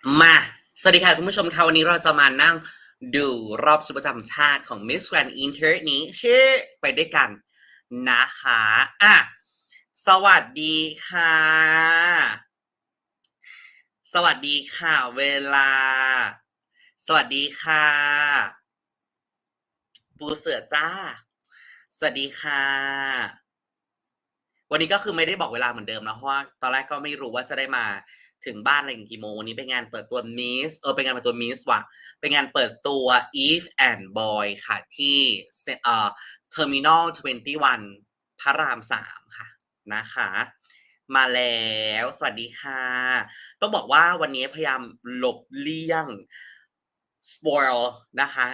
มาสวัสดีค่ะคุณผู้ชมค่ะวันนี้เราจะมานั่งดูรอบชุดประจำชาติของ Miss Grand Inter นี้ชื่อไปด้วยกันนะคะสวัสดีค่ะสวัสดีค่ะเวลาสวัสดีค่ะปูเสือจ้าสวัสดีค่ะวันนี้ก็คือไม่ได้บอกเวลาเหมือนเดิมนะเพราะว่าตอนแรกก็ไม่รู้ว่าจะได้มาถึงบ้านอะไรกี่โมงวันนี้เป็นงานเปิดตัว Miss เป็นงานเปิดตัว Miss ว่ะเป็นงานเปิดตัว Eve and Boy ค่ะที่Terminal 21พระราม3ค่ะนะคะมาแล้วสวัสดีค่ะต้องบอกว่าวันนี้พยายามหลบเลี่ยง spoil นะคะ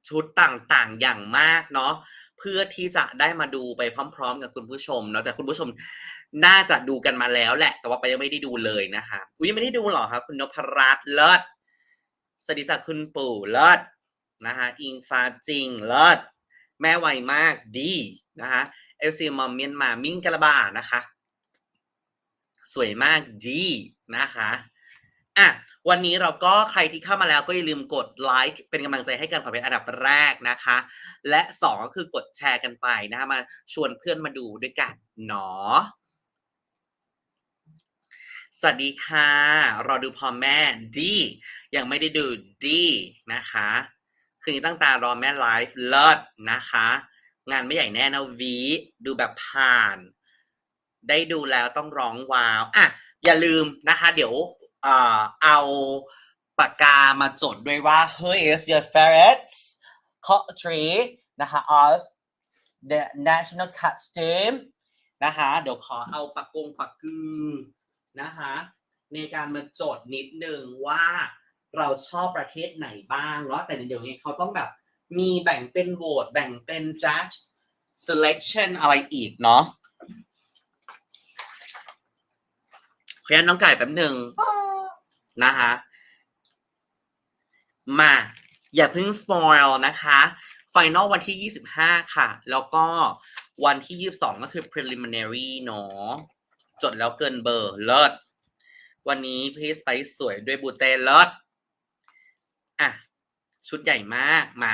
ชุดต่างๆอย่างมากเนาะเพื่อที่จะได้มาดูไปพร้อมๆกับคุณผู้ชมเนาะแต่คุณผู้ชมน่าจะดูกันมาแล้วแหละแต่ว่าไปยังไม่ได้ดูเลยนะคะอุ๊ยยังไม่ได้ดูหรอครับคุณนพรัตน์เลิศสวัสดีจากคุณปู่เลิศนะคะอิงฟ้าจริงเลิศแม่ไวมากดีนะคะเอลซีมอมเมียนมามิ่งกะละบานะคะสวยมากดีนะคะวันนี้เราก็ใครที่เข้ามาแล้วก็อย่าลืมกดไลค์เป็นกำลังใจให้กันขอเป็นอันดับแรกนะคะและ2ก็คือกดแชร์กันไปนะคะมาชวนเพื่อนมาดูด้วยกันเนาะสวัสดีค่ะรอดูพอแม่ดียังไม่ได้ดูดีนะคะคืนนี้ตั้งตารอแม่ไลฟ์เลิศนะคะงานไม่ใหญ่แน่นะวีดูแบบผ่านได้ดูแล้วต้องร้องว้าวอย่าลืมนะคะเดี๋ยวเอาปากกามาจดด้วยว่า Who is your favorite country นะคะ of the national costume นะคะเดี๋ยวขอเอาปากกือนะคะในการมาจดนิดนึงว่าเราชอบประเทศไหนบ้างเนาะแต่เดี๋ยวนี้เขาต้องแบบมีแบ่งเป็นโหวตแบ่งเป็น judge selection อะไรอีกเนาะเพราะฉะนั้นน้องไก่แป๊บหนึ่งนะคะมาอย่าเพิ่ง spoil นะคะ final วันที่25ค่ะแล้วก็วันที่22ก็คือ preliminary เนาะจดแล้วเกินเบอร์เลิศวันนี้พี่สไปซ์สวยด้วยบูเต้เลิศชุดใหญ่มากมา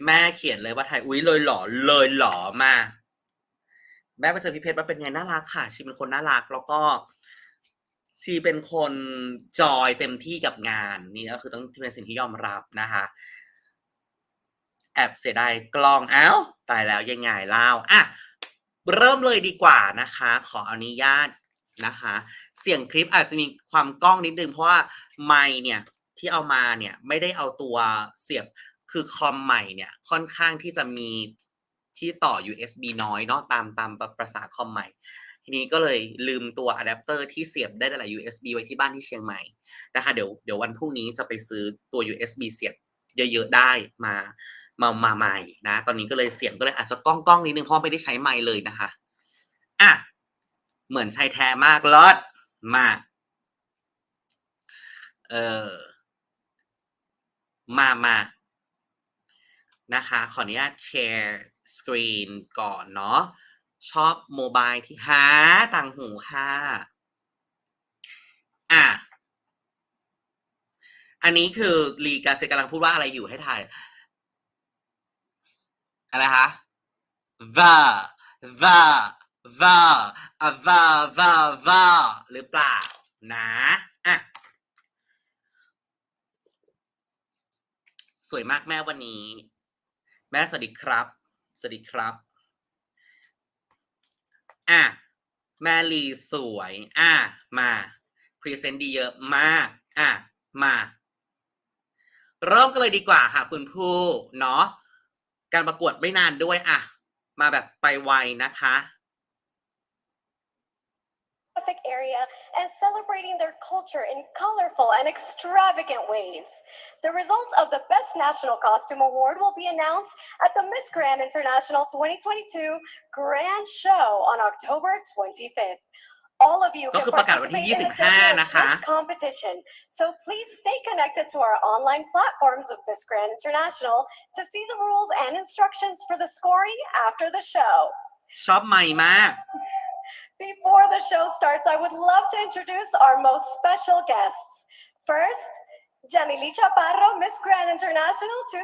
แม่เขียนเลยว่าไทยอุ๊ยเลยหรอมาแม่ไปเจอพี่เพชรว่าเป็นไงน่ารักค่ะชีเป็นคนน่ารักแล้วก็ชีเป็นคนจอยเต็มที่กับงานนี่ก็คือต้องเป็นสิ่งที่ยอมรับนะคะแอบเสียดายกล้องตายแล้วยังไงเล่าเริ่มเลยดีกว่านะคะขออนุญาตนะคะเสียงคลิปอาจจะมีความกล้องนิดนึงเพราะว่าไมค์เนี่ยที่เอามาเนี่ยไม่ได้เอาตัวเสียบคือคอมใหม่เนี่ยค่อนข้างที่จะมีที่ต่อ USB น้อยเนาะตามประสาคอมใหม่ทีนี้ก็เลยลืมตัวอะแดปเตอร์ที่เสียบได้หลาย USB ไว้ที่บ้านที่เชียงใหม่นะคะเดี๋ยววันพรุ่งนี้จะไปซื้อตัว USB เสียบเยอะๆได้มาใหม่นะตอนนี้ก็เลยเสียงก็เลยอาจจะก้องนิดนึงเพราะไม่ได้ใช้ไมค์เลยนะคะเหมือนชายแท้มากเลิศมามานะคะขออนุญาตแชร์สกรีนก่อนเนาะชอบโมบายที่ต่างหูค่ะอันนี้คือลีกาเซกำลังพูดว่าอะไรอยู่ให้ถ่ายอะไรคะ va va va va หรือเปล่านะสวยมากแม่วันนี้แม่สวัสดีครับสวัสดีครับแม่ลีสวยมาพรีเซนต์ดีเยอะมากมาเริ่มกันเลยดีกว่าค่ะคุณผู้เนาะการประกวดไม่นานด้วยมาแบบไปไวนะคะ area and celebrating their culture in colorful and extravagant ways. The results of the Best National Costume Award will be announced at the Miss Grand International 2022 Grand Show on October 25th. All of you can participate in the judging of this competition, so please stay connected to our online platforms of Miss Grand International to see the rules and instructions for the scoring after the show. ชอบใหม่มาก Before the show starts, I would love to introduce our most special guests. First, Janily Chaparro, Miss Grand International 2013.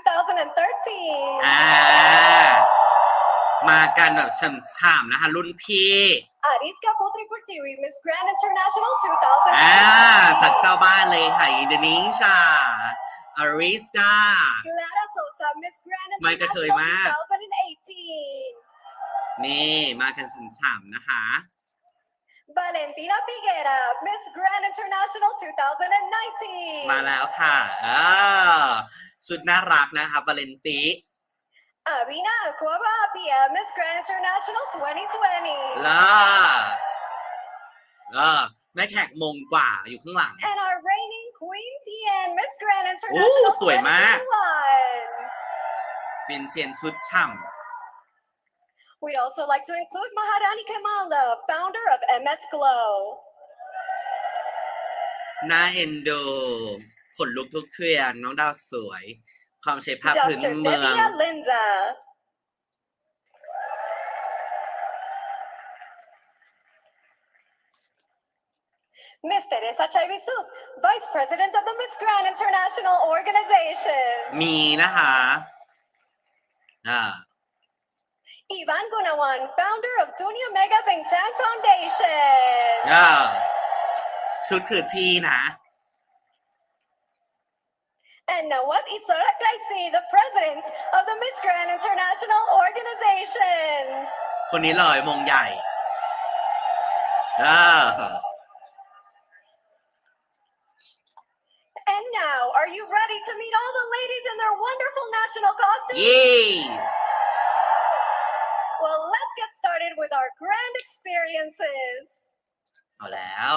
มากันแบบฉ่ำๆนะคะรุ่นพี่ Ariska Putri Pertiwi, Miss Grand International 2013. สัตว์เจ้าบ้านเลยค่ะอินโดนีเซียอาริสกา Clara Sosa, Miss Grand ไม่กระเทย International มาก 2018. นี่มากันฉ่ำๆนะคะ Valentina Figuera, Miss Grand International 2019. มาแล้วค่ะชุดน่ารักนะคะวาเลนติ Abina Aquabapia, Miss Grand International 2020. แม่แขกมงกว่าอยู่ข้างหลัง And our reigning Queen Tian, Miss Grand International สวยมาก 2021. เป็นเชียนชุดฉ่ We'd also like to include Maharani Kamala, founder of MS Glow. ำน่าเอ็นดูขนลุกทุกเครื่องน้องดาวสวย ความใช้ภาพพื้น Dr. เมือง Devia Linda. Miss Teresa Chaibisut, Vice President of the Miss Grand International Organization. มีนะคะIvan Gunawan, founder of Dunia Mega Bangtan Foundation. ชุดคือที่นะ And Nawab Itzarak Raisi, the president of the Miss Grand International Organization. คนนี้เลยมงใหญ่And now, are you ready to meet all the ladies in their wonderful national costumes? yes Well, let's get started with our grand experiences. เอาแล้ว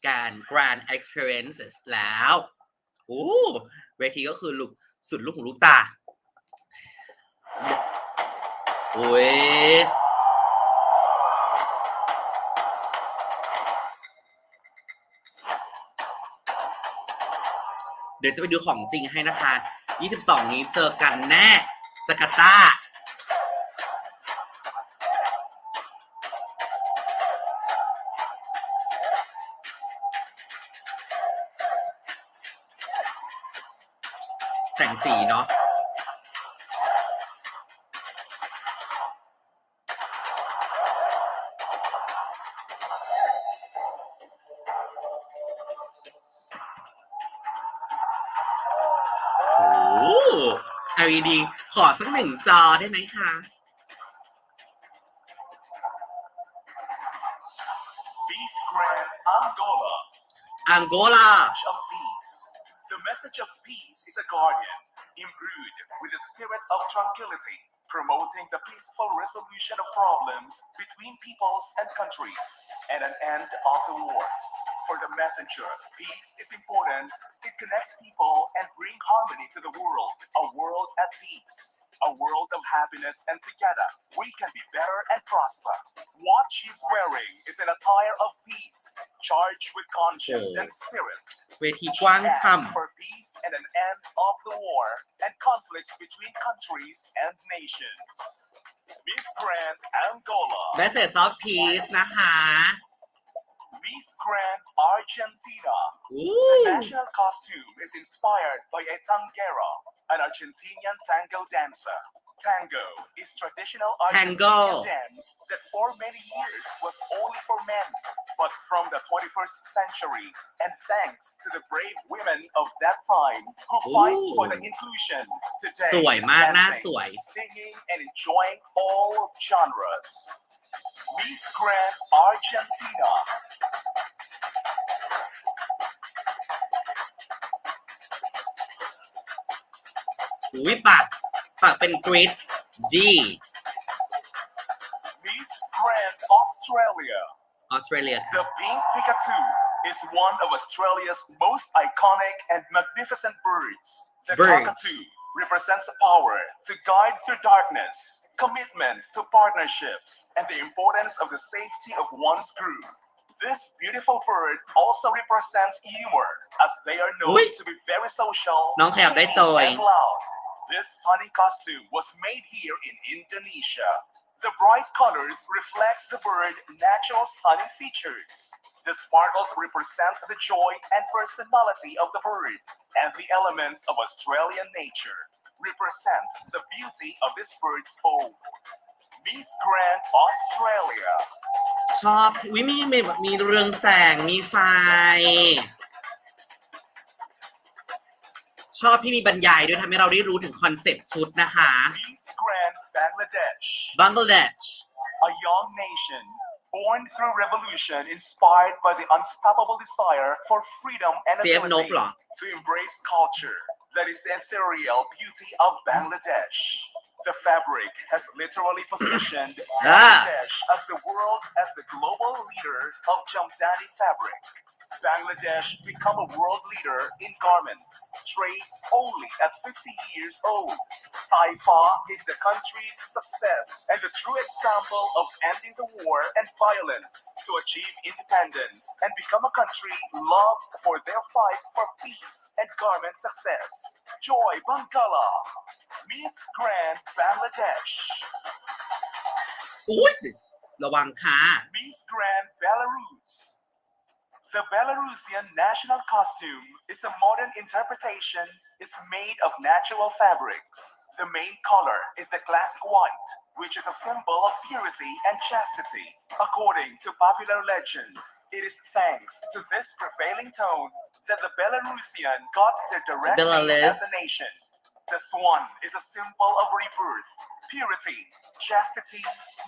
การ grand experiences แล้วเวทีก็คือสุดลูกหูลูกตาเดี๋ยวจะไปดูของจริงให้นะคะ22นี้เจอกันแน่จาการ์ตาแสงสีเนาะLED ขอสัก1 จอได้ไหมคะ Miss Grand Angola. Angola Of peace. The message of peace is a guardian, imbued with the spirit of tranquility, promoting the peaceful resolution of problems between peoples and countries, and an end of the wars. For the messenger, peace is important. It connects people and brings harmony to the world. A world at peace. A world of happiness, and together we can be better and prosper. What she's wearing is an attire of peace, charged with conscience and spirit. เวทีกว้าง She ช่ asks for peace and an end of the war and conflicts between countries and nations. Miss Grand Angola. ำ Message of Peace นะคะ Miss Grand Argentina. Ooh. The national costume is inspired by a tanguera, an Argentinian tango dancer. Tango is traditional Argentinian dance that for many years was only for men. But from the 21st century, and thanks to the brave women of that time who fight for the inclusion, today สวยมากน่าส dancing, วย singing, and enjoying all genres. Miss Grand Argentina. ปากเป็นกริดดี Miss Grand Australia. Australia The pink Pikachu is one of Australia's most iconic and magnificent birds. The cockatoo represents power to guide through darkness, commitment to partnerships, and the importance of the safety of one's crew. This beautiful bird also represents humor, as they are known to be very social, น้องขยับได้โตย and loud. This stunning costume was made here in Indonesia. The bright colors reflects the bird's natural stunning features. The sparkles represent the joy and personality of the bird, and the elements of Australian nature represent the beauty of this bird's home. Miss Grand Australia. ชอบวิมีเรืองแสงมีไฟชอบที่มีบรรยายด้วยทำให้เราได้รู้ถึงคอนเซ็ปต์ชุดนะคะ Miss Grand Bangladesh. Bangladesh A young nation born through revolution inspired by the unstoppable desire for freedom and ability to embrace culture that is the ethereal beauty of Bangladesh. The fabric has literally positioned Bangladesh as the world as the global leader of Jamdani fabric. Bangladesh become a world leader in garments trades only at 50 years old. Taifa is the country's success and the true example of ending the war and violence to achieve independence and become a country loved for their fight for peace and garment success. Joy Bangala, Miss Grand Bangladesh. อุ๊ยระวังค่ะ Miss Grand Belarus. The Belarusian national costume is a modern interpretation. It's made of natural fabrics. The main color is the classic white, which is a symbol of purity and chastity. According to popular legend, it is thanks to this prevailing tone that the Belarusian got their direct name as a nation. The swan is a symbol of rebirth, purity, chastity,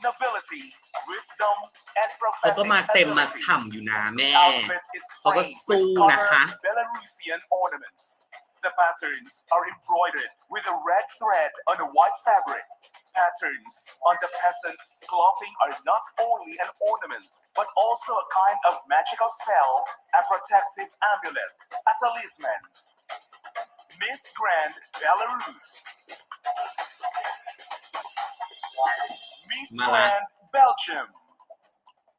nobility, wisdom, and เขาก็ prophetic มาเต็มมา abilities. ฉ่ำอยู่นะแม่ The outfit is เขาก็ framed สู้ with นะคะ colored Belarusian ornaments. The patterns are embroidered with a red thread on a white fabric. Patterns on the peasants' clothing are not only an ornament, but also a kind of magical spell, a protective amulet, a talisman. Miss Grand Belarus. Miss Grand Belgium.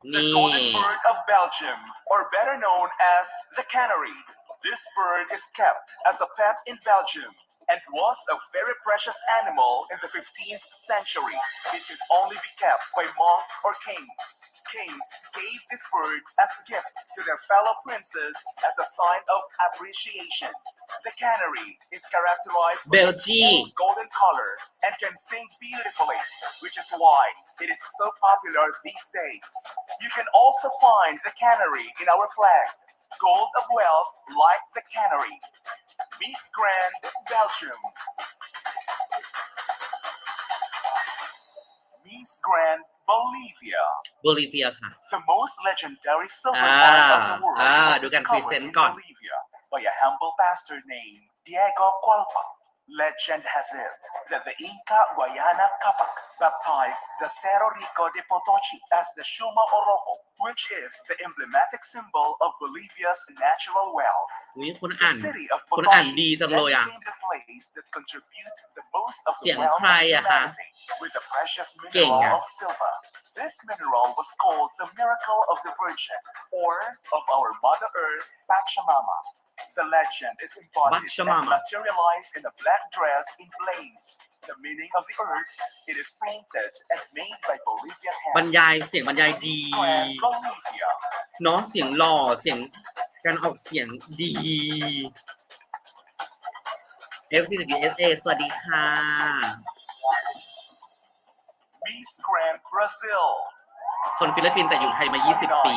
The golden bird of Belgium, or better known as the canary. This bird is kept as a pet in Belgium and was a very precious animal in the 15th century. It could only be kept by monks or kings. Kings gave this bird as a gift to their fellow princes as a sign of appreciation. The canary is characterized by its full golden color and can sing beautifully, which is why it is so popular these days. You can also find the canary in our flag. Gold of wealth like the canary. Miss Grand Belgium. Miss Grand Bolivia. Bolivia ค่ะ The most legendary silver mine of the world was ดูกัน discovered present in ก่อน Bolivia by a humble pastor named Diego Cualpa. Legend has it that the Inca Guayana Capac baptized the Cerro Rico de Potochi as the Shuma Oroco, which is the emblematic symbol of Bolivia's natural wealth. อุ๊ยคุณ The อ่าน city of คุณอ่าน Potochi ดีจัง then เลยอ่ะ became the place that contribute the most of เสี the ยง wealth ใคร of อะคะ humanity with the precious เก่ง mineral อะ of silver. This mineral was called the miracle of the Virgin, or of our Mother Earth, Pachamama. The legend is embodied and Pachamama. materialized in a black dress in blaze. The meaning of the earth, it is painted and made by Bolivian บรร hands. ยายเสียงบรรยายดี Miss Grand Bolivia. เนาะเสียงหล่อเสียงการออกเสียงดี FC4SA สวัสดีค่ะ Miss Grand Brazil. คนฟิลิปปินส์แต่อยู่ไทยมา 20 ปี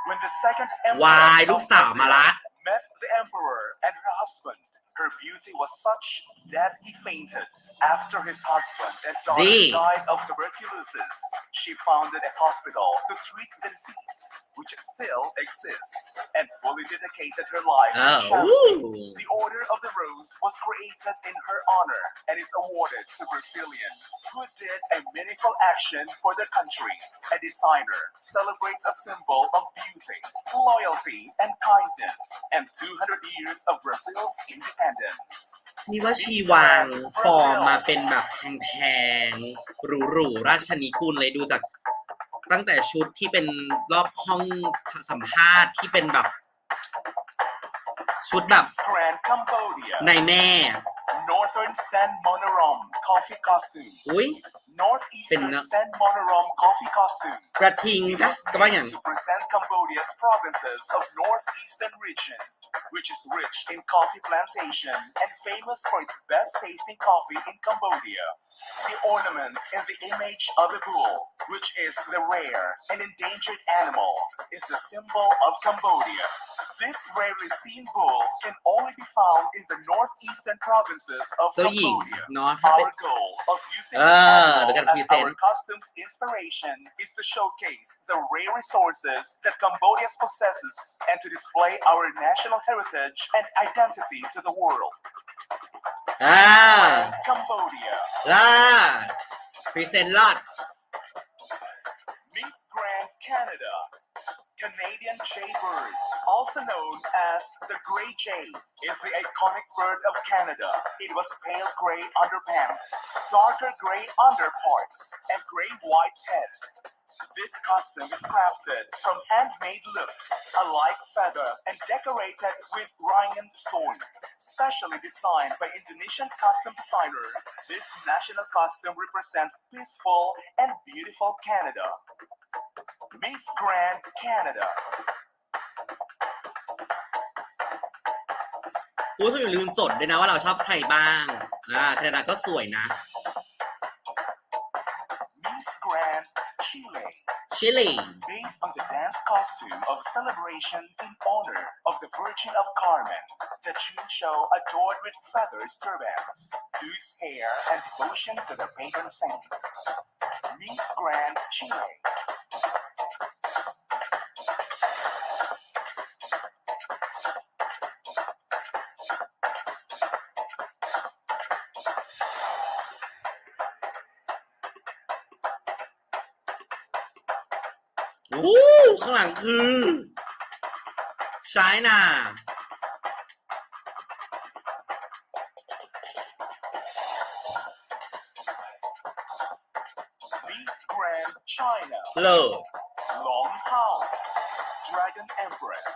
When the second วาย empress ลู of กสาวมา Brazil ละ met the emperor and her husband, her beauty was such that he fainted. After his husband and daughter died of tuberculosis, she founded a hospital to treat the disease, which still exists, and fully dedicated her life to charity. The Order of the Rose was created in her honor and is awarded to Brazilians who did a meaningful action for their country. A designer celebrates a symbol of beauty, loyalty, and kindness, and 200 years of Brazil's independence. นี่ว่าชีวางฟอร์มมาเป็นแบบแพงๆหรูๆราชนิกูลเลยดูจากตั้งแต่ชุดที่เป็นรอบห้องสัมภาษณ์ที่เป็นแบบช ชุดแบบ Miss Grand Cambodia ในแม่ Northern Sand Monorom Coffee Costume อุ้ย Northeastern Sand Monorom Coffee Costume กระทิง It ก็ was ก็ว่าอย่าง made to present Cambodia's provinces of Northeastern region, which is rich in coffee plantation and famous for its best tasting coffee in Cambodia. The ornament in the image of a bull, which is the rare and endangered animal, is the symbol of Cambodia. This rarely seen bull can only be found in the northeastern provinces of เจ้าหญิง Cambodia. เนาะถ้าเป็น Our goal of using เอ this อเดี๋ยวกัน animal พรี as เซน our ต์ customs inspiration is to showcase the rare resources that Cambodia possesses and to display our national heritage and identity to the world. อ่า Cambodia. ล่าพรีเซนต์ลอด Miss Grand Canada. Canadian jaybird, also known as the gray jay, is the iconic bird of Canada. It was pale gray underpants, darker gray underparts, and gray-white head. This costume is crafted from handmade look, a light feather, and decorated with rhinestones. Specially designed by Indonesian costume designer, this national costume represents peaceful and beautiful Canada. Miss Grand Canada. ผู้ชมอย่าลืมจดด้วยนะว่าเราชอบใครบ้างแคนาดาก็สวยนะ Miss Grand Chile. ชิลี Based on the dance costume of celebration in honor of the Virgin of Carmen, the June show adored with feathers turbans, loose hair, and devotion to the patron saint. Miss Grand Chile. ข้างหลังคือใช้น่ะ Miss Grand China. เลิศ Long Hao. Dragon Empress.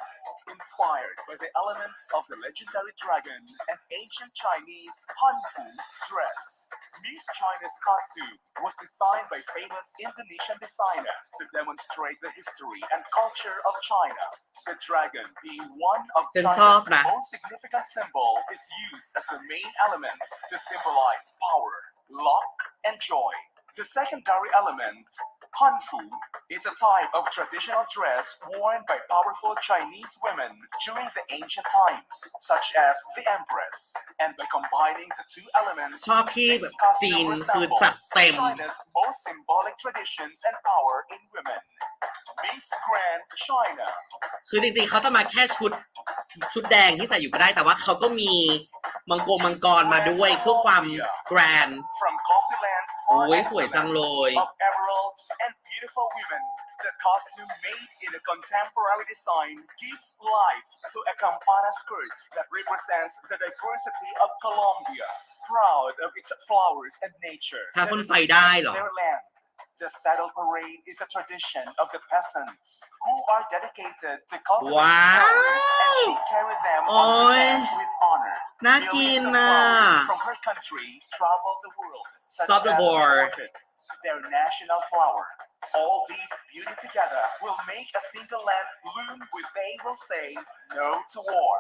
Inspired by the elements of the legendary dragon and ancient Chinese Hanfu dress. Miss China's costume was designed by famous Indonesian designer to demonstrate the history and culture of China. The dragon, being one of China's most significant symbol, is used as the main element to symbolize power, luck, and joy. The secondary element, Hanfu, is a type of traditional dress worn by powerful Chinese women during the ancient times, such as the Empress. And by combining the two elements, ชอบที่แบบ this costume จีนคือจัด resembles เต็ม China's most symbolic traditions and power in women. Miss Grand China. คือจริงๆเขาจะมาแค่ชุดแดงที่ใส่อยู่ก็ได้แต่ว่าเขาก็มีมังกรมาด้วยเพื่อความแกรนด์ From Coffee Land's โอ้ยสวยจังเลย of emeralds and beautiful women, the costume made in a contemporary design gives life to a campana skirt that represents the diversity of Colombia, proud of its flowers and nature. ถ้าพ่นไฟได้เหรอ Their land. The saddle parade is a tradition of the peasants who are dedicated to cultivating flowers and she carry them on her head with honor. น่ากิน Millions of น่ะ flowers from her country travel the world, such Stop the as war. orchid, their national flower. All these beauty together will make a single land bloom with they will say no to war.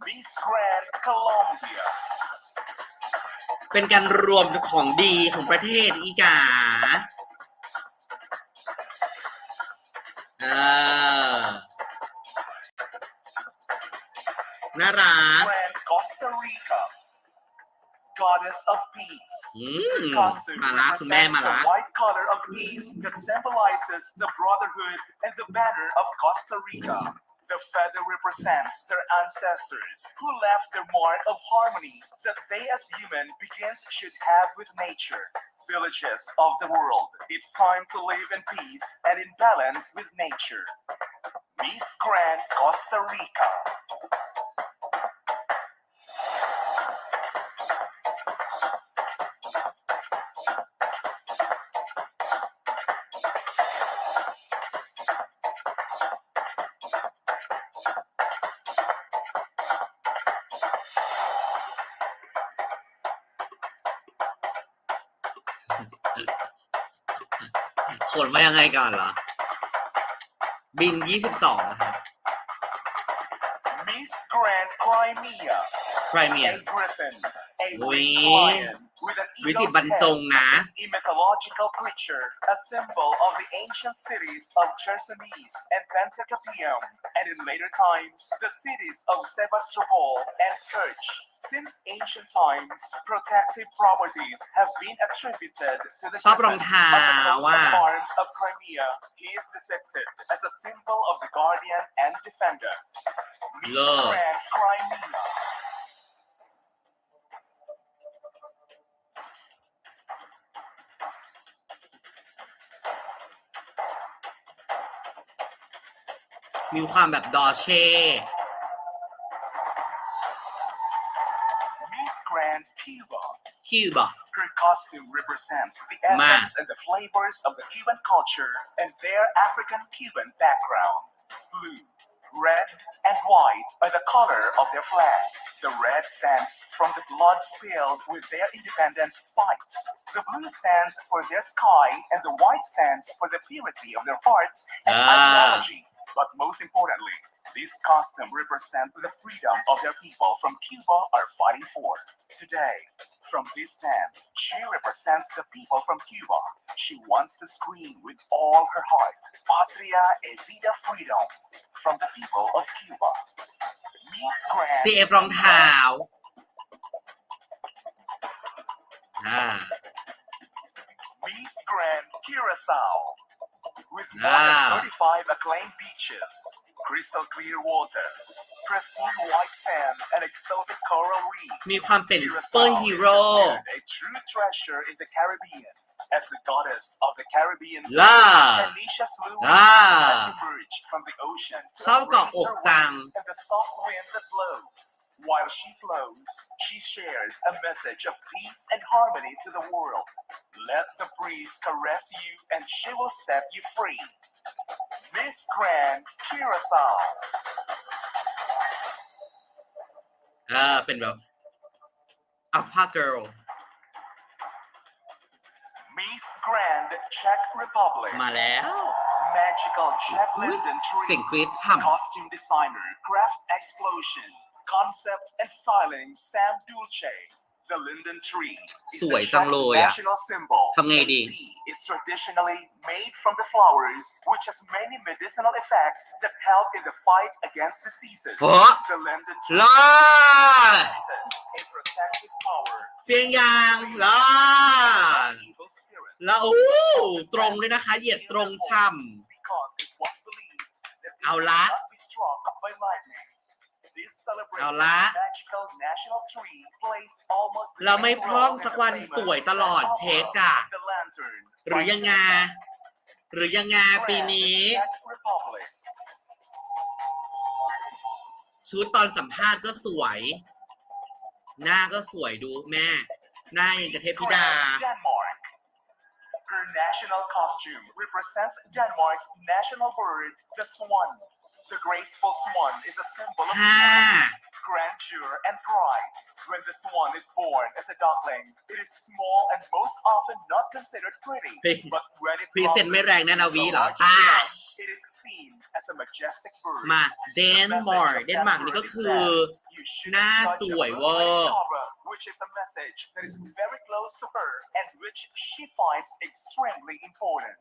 Miss Grand Colombia. เป็นการรวมของดีของประเทศอีกาน่ารัก Grand Costa Rica. Goddess of Peace. The costume มาละคุณแม่ represents มา the ละ white color of peace that symbolizes the brotherhood and the banner of Costa Rica. The feather represents their ancestors who left their mark of harmony that they as human beings should have with nature. Villages of the world, it's time to live in peace and in balance with nature. Miss Grand Costa Rica. ขนมายังไงก่อนเหรอบิน22นะครับ Miss Grand Crimea Crimea a griffin a Ui. winged lion with an วิจิต eagle's รบรรจง head นะ is a mythological creature, a symbol of the ancient cities of Chersonis and Pentacapium, and in later times, the cities of Sevastopol and Kerch. Since ancient times, protective properties have been attributed to the ชอบรอง griffin. เท้า On the coat ว่า of arms of Crimea, he is depicted as a symbol of the guardian and defender. Miss Love. Grand Crimea. มีความแบบดอเช่ Miss Grand Cuba. คิวบะ Her costume represents the essence and the flavors of the Cuban culture and their African-Cuban background. Blue, red, and white are the color of their flag. The red stands from the blood spilled with their independence fights. The blue stands for their sky, and the white stands for the purity of their hearts and ideology. But most importantly, this costume represents the freedom of their people from Cuba are fighting for. Today, from this stand, she represents the people from Cuba. She wants to scream with all her heart, Patria e vida freedom, from the people of Cuba. Miss Grand ซีเอฟรองเท้าMiss Grand Curacao. With more than Ah. 35 acclaimed beaches, crystal clear waters, pristine white sand, and exotic coral reefs, มีความเป็นซูเปอ Curacao ร์ is ฮีโร่ considered a true treasure in the Caribbean. As the goddess of the Caribbean Sea, Yeah. Tanisha Sluice Ah. has emerged from the ocean to ชอบเกาะ embrace อก her จัง wings and the soft wind that blows. While she flows, she shares a message of peace and harmony to the world. Let the breeze caress you and she will set you free. Miss Grand Curacao. เป็นแบบอัลพาเกิร์ล Miss Grand Czech Republic. มาแล้ว Magical Czech Ui, Linden เสียง Tree. กรี๊ดฉ่ Costume designer, craft explosion, concept and styling Sam Dulce. The linden tree is สวย the จัง Czech เลยอะ national symbol. ทำไงดี The tea is traditionally made from the flowers, which has many medicinal effects that help in the fight against diseases. เพราะ The linden ร tree อด a protective power. เสียงยางรอด Evil spirits. แล้วตรงเลยนะคะ เหยียดตรงช่ Because it was believed that they เอา would ละ not be struck by lightning. This celebrated เอาละ magical national tree plays almost the เราไม่ main พร่อง role in สัก the วัน famous สวยตลอด Czech เช็ค opera, อะ The Lantern หรือ by ยังไง Czech หรือยังไงปีนี้ Czech Republic. ชุดตอนสัมภาษณ์ก็สวย หน้าก็สวยดูแม่ หน้ายังจะเทพธิดา Denmark. Her national costume represents Denmark's national bird, the swan. The graceful swan is a symbol of ค่ะ purity, grandeur, and pride. When the swan is born as a duckling, it is small and most often not considered pretty. เฮ้ย But when it พรีเซนต์ไม่แรงนะนาวี into เหรอ large ป้า it is seen as a majestic bird. มาเด The นมาร์ก message of เดนมาร์กนี่ก็ that คื bird อ is that you shouldn't หน้า judge ส a วย book เวอ by its ร์ cover, which is a message that is very close to her and which she finds extremely important.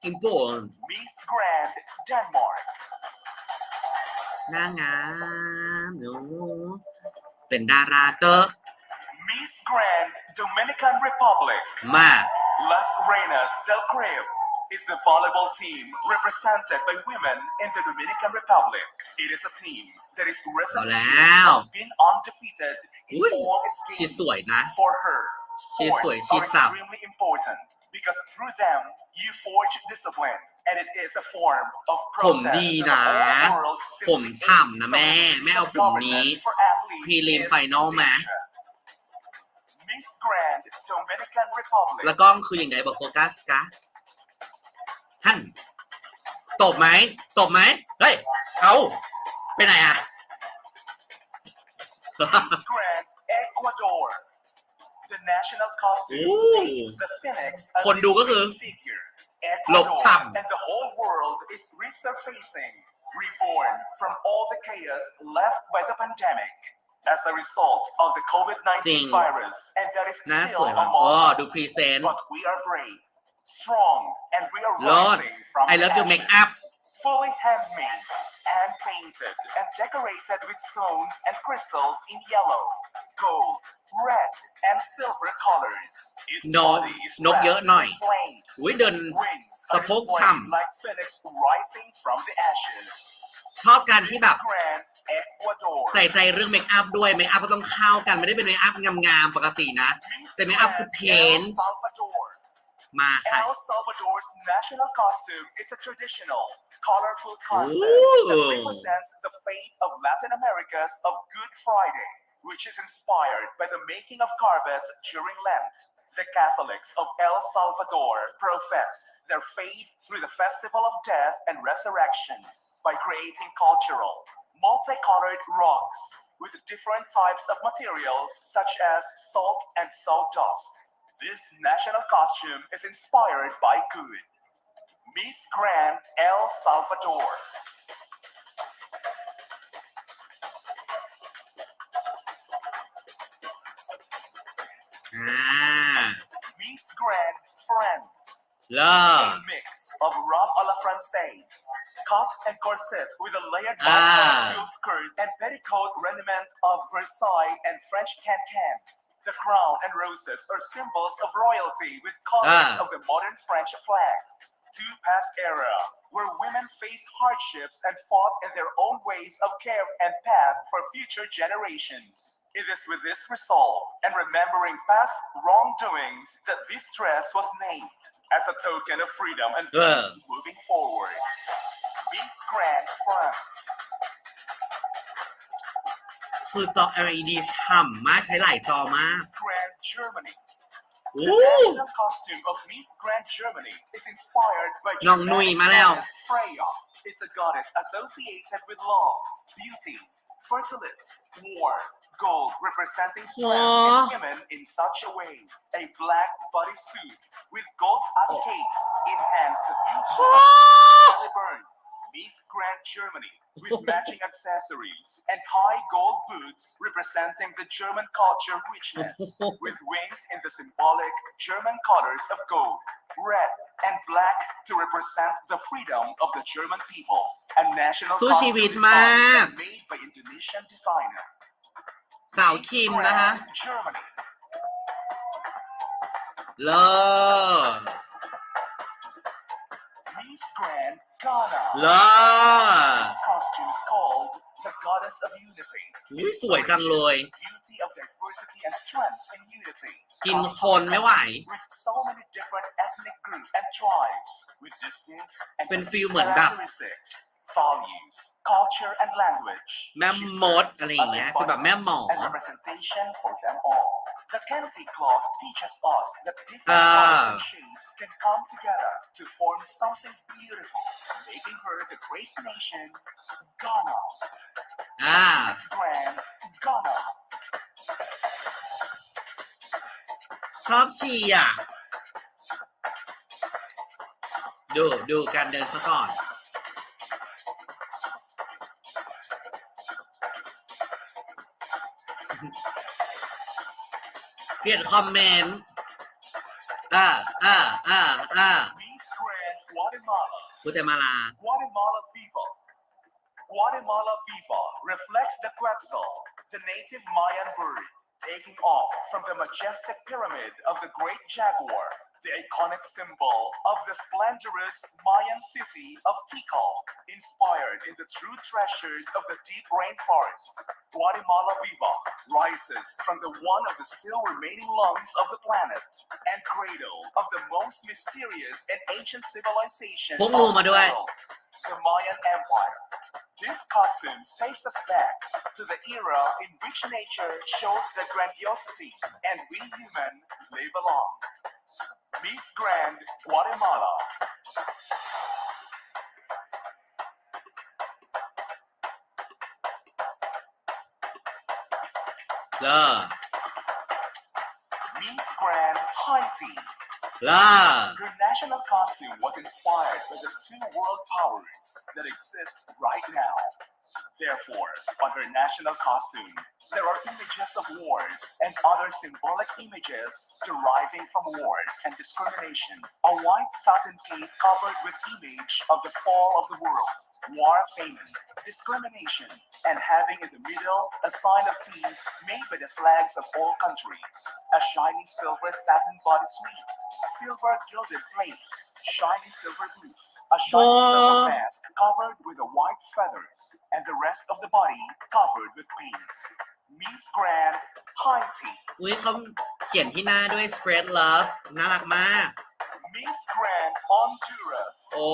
อิมโปน Miss Grand Denmark. หน้างามหนูเป็นดาราเตอร์ Miss Grand Dominican Republic. มา Las Reinas del Caribe is the volleyball team represented by women in the Dominican Republic. It is a team that is recently Wow. has been undefeated in Ui, all its she's games. สวยนะ For her, She's sports สวย are she's tough. extremely important because through them you forge discipline, and it is a form of ผม protest ดี to the นะ whole world ผม since the ฉ่ำนะ age แม่ of แม่เอาผมนี้ government for athletes พรีลิม is ไฟนอลมา danger. Miss Grand Dominican Republic. แล้วก็คืออย่างไรบอกโฟกัสกะท่านตบไหมตบไหมเฮ้ยเอาไปไหนอ่ะ Miss Grand Ecuador. The national costume Ooh. takes the phoenix as คนดูก็คือ its figure. Ecuador Cham. and the whole world is resurfacing, reborn from all the chaos left by the pandemic as a result of the จริง COVID-19 virus, and that is น่าส still วยว่ะ among ดู us. พรีเซนต์ But we are brave, strong, and we are Lord, rising from I the love your makeup. ashes. Fully handmade, hand painted, and decorated with stones and crystals in yellow, gold, red, and silver colors. Its นก body is นกเยอะ wrapped หน่อย in flames. อุ้ยเดิน Wings สะ are โพก displayed ฉ่ like phoenix rising from the ashes. ำชอบการที่ Miss แบบ Grand Ecuador. ใส่ใจเรื่องเมคอัพด้วยเมคอัพก็ต้องเข้ากันไม่ได้เป็นเมคอัพงามๆปกตินะ Miss แต่เมคอัพคือ Grand เพ El นท์ Salvador. มาค่ะ El Salvador's national costume is a traditional, colorful concept Ooh. that represents the faith of Latin America's of Good Friday, which is inspired by the making of carpets during Lent. The Catholics of El Salvador professed their faith through the festival of death and resurrection by creating cultural, multicolored rugs with different types of materials such as salt and sawdust. This national costume is inspired by good. Miss Grand El Salvador. อ่า Miss Grand France. เลิศ A mix of robe à la française, cut and corset with a layered Ah. tulle skirt and petticoat remnant of Versailles and French can-can. The crown and roses are symbols of royalty with colors Ah. of the modern French flag. To past era, where women faced hardships and fought in their own ways of care and path for future generations. It is with this resolve and remembering past wrongdoings that this dress was named as a token of freedom and peace moving forward. Miss Grand France. คือจอ LED ฉ่ำมากใช้หลายจอมาก Miss Grand Germany. The อู้ national costume of Miss Grand Germany is inspired by น้องนุย Germanic มาแล้ว goddess Freya. Is a goddess associated with love, beauty, fertility, war, gold representing strength in women in such a way. A black bodysuit with gold arcades enhance the beauty of the burn. Miss Grand Germany with matching accessories and high gold boots representing the German culture richness with wings in the symbolic German colors of gold, red, and black to represent the freedom of the German people. A national สู้ชีวิต costume มาก design made by Indonesian designer. สาวคิมนะคะ Grand Germany. เลิศ Miss Grand Ghana. เลิศ This costume is called the Goddess of Unity. อุ้ยสวยจังเลย Beauty of diversity and strength in unity. กินคนไม่ไหว With so many different ethnic groups and tribes, with distinct and เป็นฟีลเหมือนแบบ characteristics, values, culture, and language. แม่มดอะไรอย่างเงี้ยคือแบบแม่หมอ and representation for them all. The Kennedy cloth teaches us that different colors and shapes can come together to form something beautiful, making her the great nation, Ghana. อ่า Miss Grand Ghana. ชอบชีอ่ะ ดูการเดินซะก่อน เขียนคอมเมนต์ Miss Grand Guatemala. พูดแต่มาลา Guatemala Viva. Guatemala Viva reflects the Quetzal, the native Mayan bird, taking off from the majestic pyramid of the great jaguar, the iconic symbol of the splendorous Mayan city of Tikal, inspired in the true treasures of the deep rainforest. Guatemala Viva rises from the one of the still remaining lungs of the planet and cradle of the most mysterious and ancient civilization พวกงูมาด้วย world, the Mayan Empire. This costume takes us back to the era in which nature showed the grandiosity and we human live along. Miss Grand Guatemala. เลิศ Miss Grand Haiti. Her national costume was inspired by the two world powers that exist right now. Therefore, on her national costume, there are images of wars and other symbolic images deriving from wars and discrimination. A white satin cape covered with image of the fall of the world, war, famine, discrimination, and having in the middle a sign of peace made by the flags of all countries. A shiny silver satin bodysuit, silver gilded plates, shiny silver boots, a shiny silver mask covered with the white feathers, and the rest of the body covered with paint. Miss Grand Haiti. อุ้ยเขาเขียนที่หน้าด้วย spread love น่ารักมาก Miss Grand Honduras. โอ้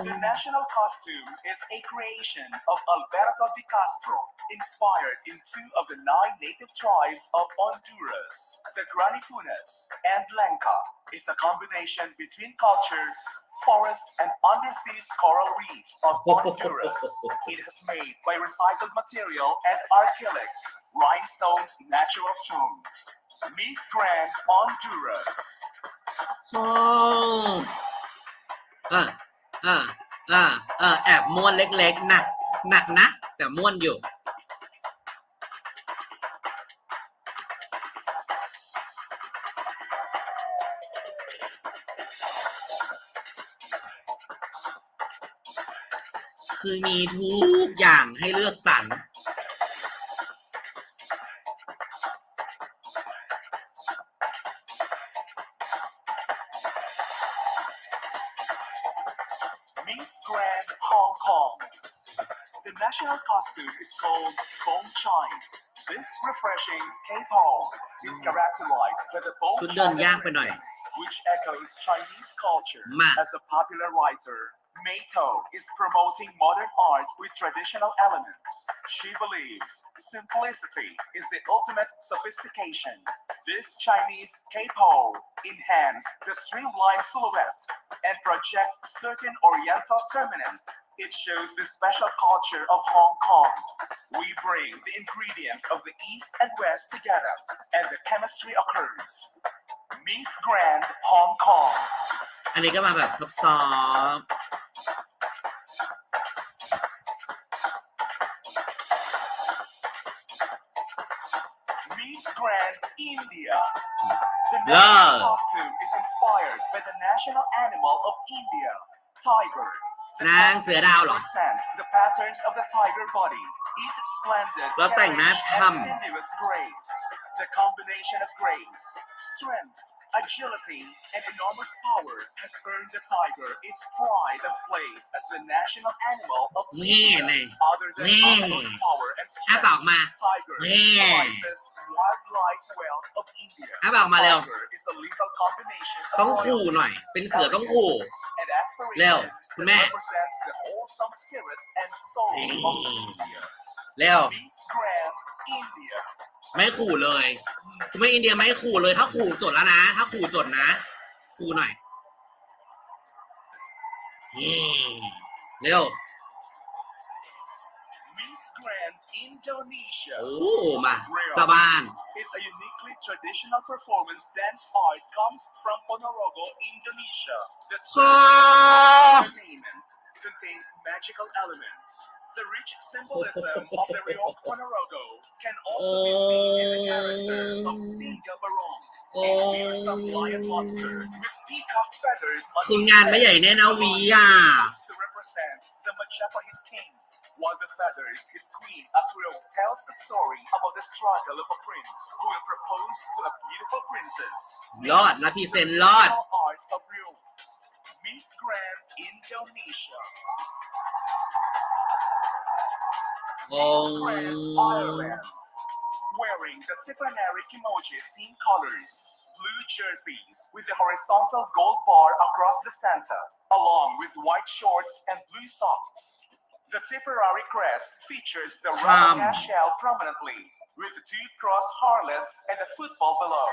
The national costume is a creation of Alberto de Castro, inspired in two of the 9 native tribes of Honduras, the Granifunas and Lanka. It's a combination between cultures, forest and undersea coral reef of Honduras. It is made by recycled material and acrylic, rhinestones, natural stones. Miss Grand Honduras. โอ้แอบม่วนเล็กๆหนักนะแต่ม่วนอยู่คือมีทุกอย่างให้เลือกสรรMiss Grand Hong Kong. The national costume is called bone chine. This refreshing K-pop is characterized by the bone ชุดเดิน chine ยากไปหน่อย which echoes Chinese culture. มา As a popular writer, Meito is promoting modern art with traditional elements. She believes simplicity is the ultimate sophistication. This Chinese K-pop enhances the streamlined silhouette and projects certain oriental terminant. It shows the special culture of Hong Kong. We bring the ingredients of the East and West together, and the chemistry occurs. Miss Grand Hong Kong. อันนี้ก็มาแบบซอฟๆMiss Grand India. The national costume is inspired by the national animal of India, tiger. The นางเสือดาวเหรอ represent the patterns of the tiger body, its splendid แล้วแต่งหน้า carriage ช่ำ and sinuous grace. The combination of grace, strength, agility, and enormous power has earned the tiger its pride of place as the national animal of นี่ India. เลย Other than นี่ utmost power and อ้าปากออก strength, มา tiger นี่ symbolizes wildlife wealth of India. อ้าปากออกมาเร็ว Tiger is a lethal combination of ต้องขู่หน่อย เป็นเสือต้องขู่ elegance and aspiration เร็ว คุณแม่ that represents the wholesome spirit and soul of India. เร็ว Miss Grand India. ไม่ขู่เลยคุณแม่อินเดียไม่ขู่เลยถ้าขู่จดแล้วนะถ้าขู่จดนะขู่หน่อยเร็ว Miss Grand Indonesia. โอ้มาสบาน It's a uniquely traditional performance dance art comes from Ponorogo, Indonesia. The entertainment contains magical elements. The rich symbolism of the Riok Ponorogo can also be seen in the character of Singa Barong, a fearsome lion monster with peacock feathers on คื his องานไม่ใหญ่แน่นะวีอ่ะ comes to represent the Majapahit king. While the feathers, his queen, Asriel, tells the story about the struggle of a prince who will propose to a beautiful princess. รอดและพรีเซนต์รอด Traditional art of Riok. Miss Grand Indonesia. โอ้ Miss Grand Ireland. Wearing the Tipperary Kimoji team colors, blue jerseys with the horizontal gold bar across the center, along with white shorts and blue socks. The Tipperary crest features the Ramaga shell prominently, with the two cross harness and the football below.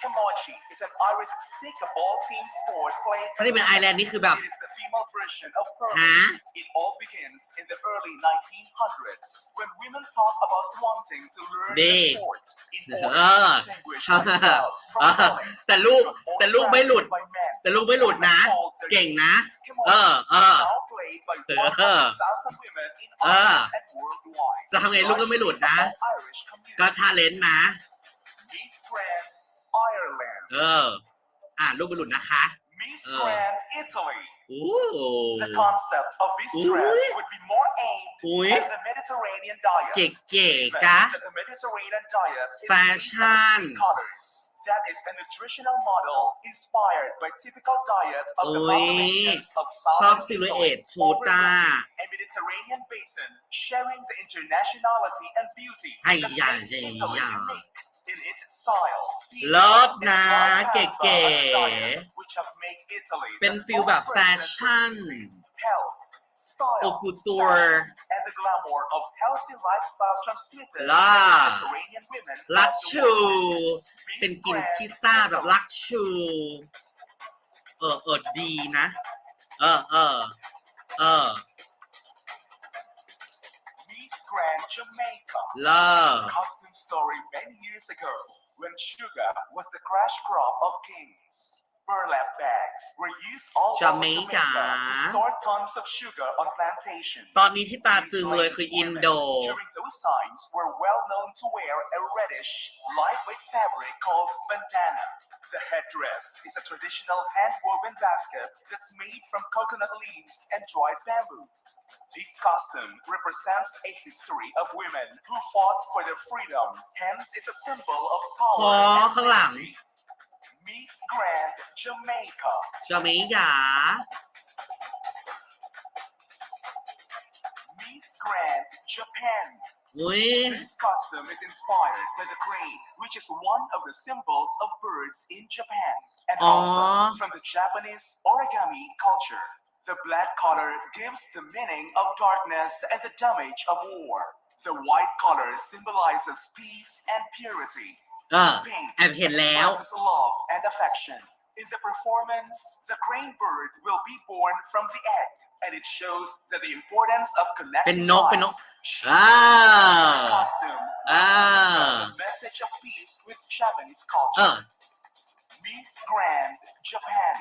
Camochi is an Irish stickball team sport played. ถ้าที่เป็นไอร์แลนด์นี่คือแบบ It is the female version of ฮะ hurling. It all begins in the early 1900s when women talk about wanting to learn the ดี sport in เอ order อ to distinguish themselves from hurling. แต่ลูก It was only แต่ลูกไม่หลุด practiced by men. แต่ลูกไม่หลุดนะ เก่งนะ เออ เออ Now played by 100,000 women in เออ Ireland and worldwide. จะทำไงลูกก็ไม่หลุดนะ Irish community. ก็ชาเลนจ์นะ Miss Grand Ireland. เออ ลูกไม่หลุดนะคะ Miss Grand Italy. โอ้ The concept of this Ooh. dress would be more aimed Ooh. at the Mediterranean diet. เก๋ Given ๆกะ that the Mediterranean diet is Fashion. based on colors. That is a nutritional model inspired by typical diet of the โอ้ย populations of ชอบ Southern ซิลูเอต Italy, ชูต้า overlooking a Mediterranean basin, sharing the internationality and beauty ไอ้ that ยา makes เจีย Italy unique in its style. เลิศนะ Pizza เก๋ and pasta as a diet, which have made Italy ๆ เป็น the ฟิลแบบ แฟ spokesperson ชั่น for beauty, health, โอ style, กูตัว fashion, and the glamour of healthy lifestyle transmitted ล่ะ by Mediterranean women ลัก of the ชู world. เป็น Miss กิน Grand พิซซ่าแบบ Italy. ลักชู ดีนะ เออ Miss Grand Jamaica. เลิศ Custom story many years ago when sugar was the crash crop of kings. Burlap bags were used all over Jamaica. Jamaica to store tons of sugar on plantations. ตอนนี้ที่ตาตึงเลยคือ Enslaved อินโด women during those times were well known to wear a reddish, lightweight fabric called bandana. The headdress is a traditional hand-woven basket that's made from coconut leaves and dried bamboo. This costume represents a history of women who fought for their freedom. Hence, it's a symbol of คอ power ข้างหลัง and unity. Miss Grand Jamaica. จะไม่หยา Miss Grand Japan. อุ้ย This costume is inspired by the crane, which is one of the symbols of birds in Japan, and also from the Japanese origami culture. The black color gives the meaning of darkness and the damage of war. The white color symbolizes peace and purity. แอบเห็นแล้ว Expresses love and affection. In the performance, the crane bird will be born from the egg, and it shows that the importance of เป็น connecting นก เป็นนก lives. อ่า Costume. The message of peace with Japanese เอ culture. อ Miss Grand Japan.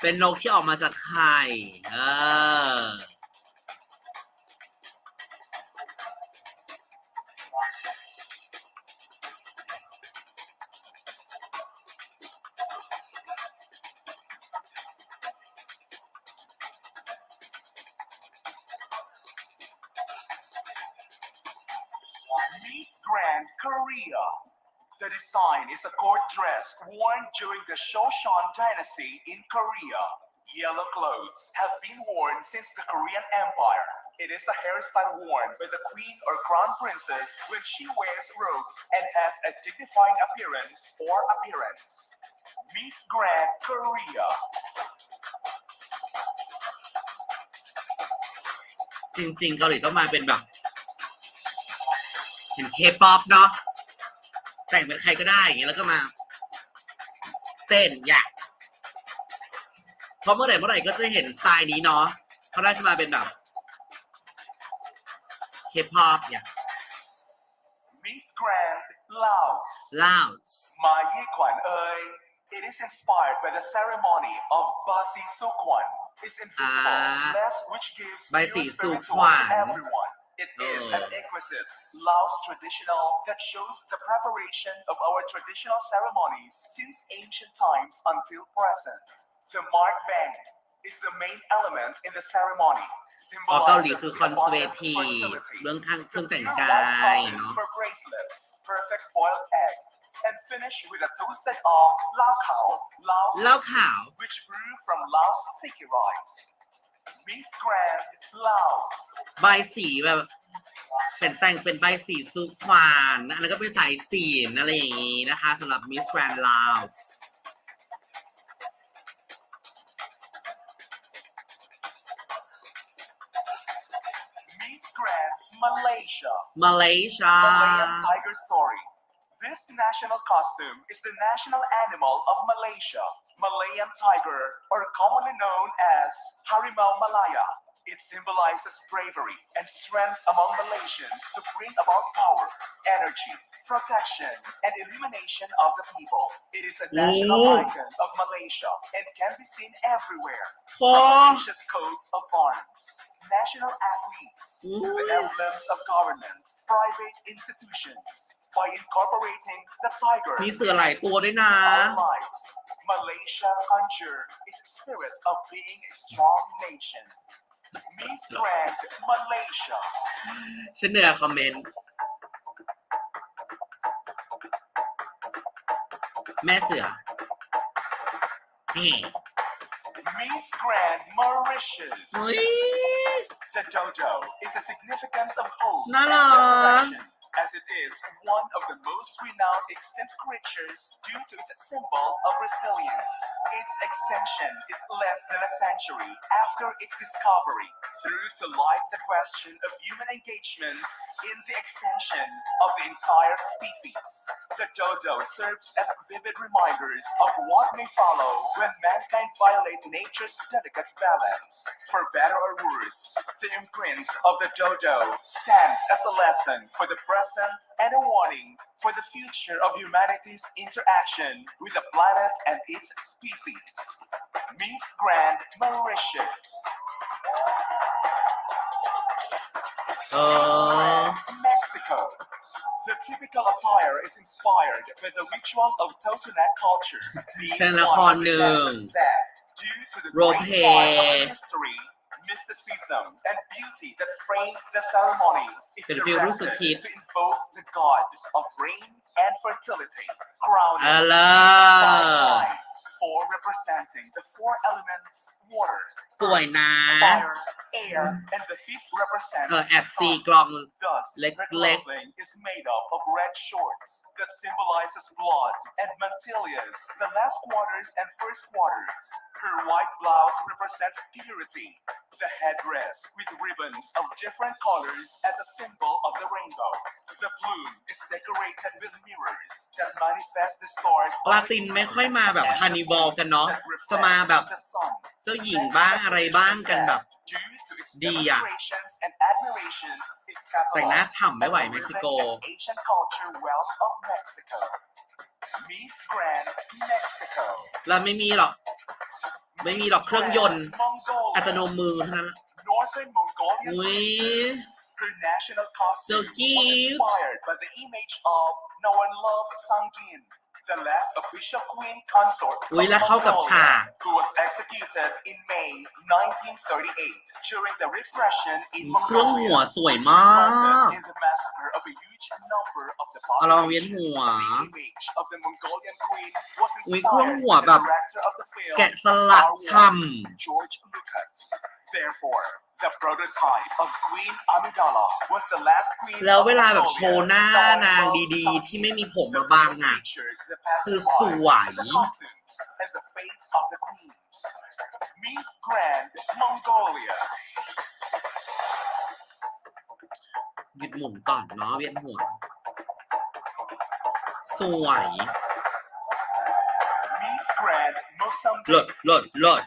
เป็นนกที่ออกมาจากไข่Miss Grand Korea. The design is a court dress worn during the Joseon dynasty in Korea. Yellow clothes have been worn since the Korean Empire. It is a hairstyle worn by the queen or crown princess when she wears robes and has a dignifying appearance or appearance. Miss Grand Korea. จริงๆเกาหลีต้องมาเป็นแบบเห็นเคป๊อปเนาะแต่งเป็นใครก็ได้อย่างเงี้ยแล้วก็มาเต้นเพราะเมื่อไหร่ก็จะเห็นสไตล์นี้เนาะเขาได้จะมาเป็นแบบเคป๊อปMiss Grand Laos. ลาว Ma Yi Kwan Oi. It is inspired by the ceremony of Basi Sukwan. It's invisible, blessed which gives Basi pure spirit to Sukwan. everyone. It is an exquisite Laos traditional that shows the preparation of our traditional ceremonies since ancient times until present. The mark bang is the main element in the ceremony. เกาหลีคือ Symbolizes คอนเซอร์เว abundance ทีฟ fertility. เรื่องข้างเครื่อง The แต่ง pure กา white ย cotton เนาะ for bracelets, perfect boiled eggs, and finish with a toasted of lao khao, Laos, เหล้าขาว which brew from Laos sticky rice. Miss Grand Laos. ใบสีแบบแต่งเป็นใบสีซูควานอันนั้นก็เป็นสายสีนอะไรอย่างงี้นะคะสำหรับ Miss Grand Laos Miss Grand Malaysia. มาเลเซีย Malayan tiger story. This national costume is the national animal of Malaysia. Malayan tiger, or commonly known as Harimau Malaya. It symbolizes bravery and strength among Malaysians to bring about power, energy, protection, and illumination of the people. It is a national icon of Malaysia and can be seen everywhere, from Malaysia's coat of arms, national athletes, to the emblems of government, private institutions. By incorporating the tiger มีเสือหลายตัวด้วยนะ into our lives, Malaysia conjure its spirit of being a strong nation. Miss Grand Malaysia. ฉันเหนื่อยคอมเมนต์แม่เสือนี่ Miss Grand Mauritius. เฮ้ย The dodo is a significance of hope น่า and รัก resurrection, as it is one of the most renowned extinct creatures due to its symbol of resilience. Its extinction is less than a century after its discovery, through to light the question of human engagement in the extinction of the entire species. The dodo serves as vivid reminders of what may follow when mankind violate nature's delicate balance. For better or worse, the imprint of the dodo stands as a lesson for the present and a warning for the future of humanity's interaction with the planet and its species. Miss Grand Mauritius. Mexico. The typical attire is inspired by the ritual of Totonac culture, being เป็นละค one ร of ห the นึ่ง dances that, due to the Role great part of play the history, mysticism, and beauty that frames the ceremony, is เป็นฟีลรู้สึก directed ผิด to invoke the god of rain and fertility, crowning อะ by ล่ะ fire, four representing the four elements: water, สวยนะ fire, air, and the fifth represents แอ the บตี sun. กลอง Thus, Leg- her leg. clothing is made up of red shorts that symbolizes blood, and mantillas, the last quarters and first quarters. Her white blouse represents purity. The headdress with ribbons of different colors as a symbol of the rainbow. The plume is decorated with mirrors that manifest the stars ลา of ติ the นไม่ค่อยมาแบบ universe คา and นิ the วอล moon กันเนาะ that จะมาแบบ reflects the sun. เจ้าหญิงบ้างอะไรบ้างกันแบบ Due to its ดีอะ demonstrations and admiration, is แต่งหน้า cataloged ฉ่ำไม่ไหว as a เม็กซิ living โก and ancient culture wealth of Mexico. Miss Grand Mexico. แล้วไม่มีหรอก ไม่มีหรอกเครื่องยนต์ Mongolia. อัตโนมือเท่านั้น Northern Mongolian Oui. princess. Her national costume So was cute. inspired by the image of Nawanlov Sangin, the last official queen consort of อุ๊ยแล้วเข้ากับฉาก Mongolia, who was executed in May 1938 during the repression in เครื่องหัว Mongolia, สวย which มาก resulted in the massacre of a huge number of the เอาลองเวียน population. หัว The image of the Mongolian queen was อุ๊ยเครื่อง inspired หัว by แบ the บ director of the film แกะสลัก Star ฉ่ Wars, George Lucas. Therefore, the prototype of Queen Amidala was the last queen ำแล้ว of เวลาแบบโช Mongolia, ว์หน้านาง Nawanlov ดีๆ ที่ไม่ Sangin. มีผม The มาบัง film อ่ะ features the คือส passerby, วย the costumes, and the fate of the queens. Miss Grand Mongolia. หยุดหมุนก่อนเนาะเวียนหัว สวย Miss Grand เลิศ Mozambique. เลิศเลิศ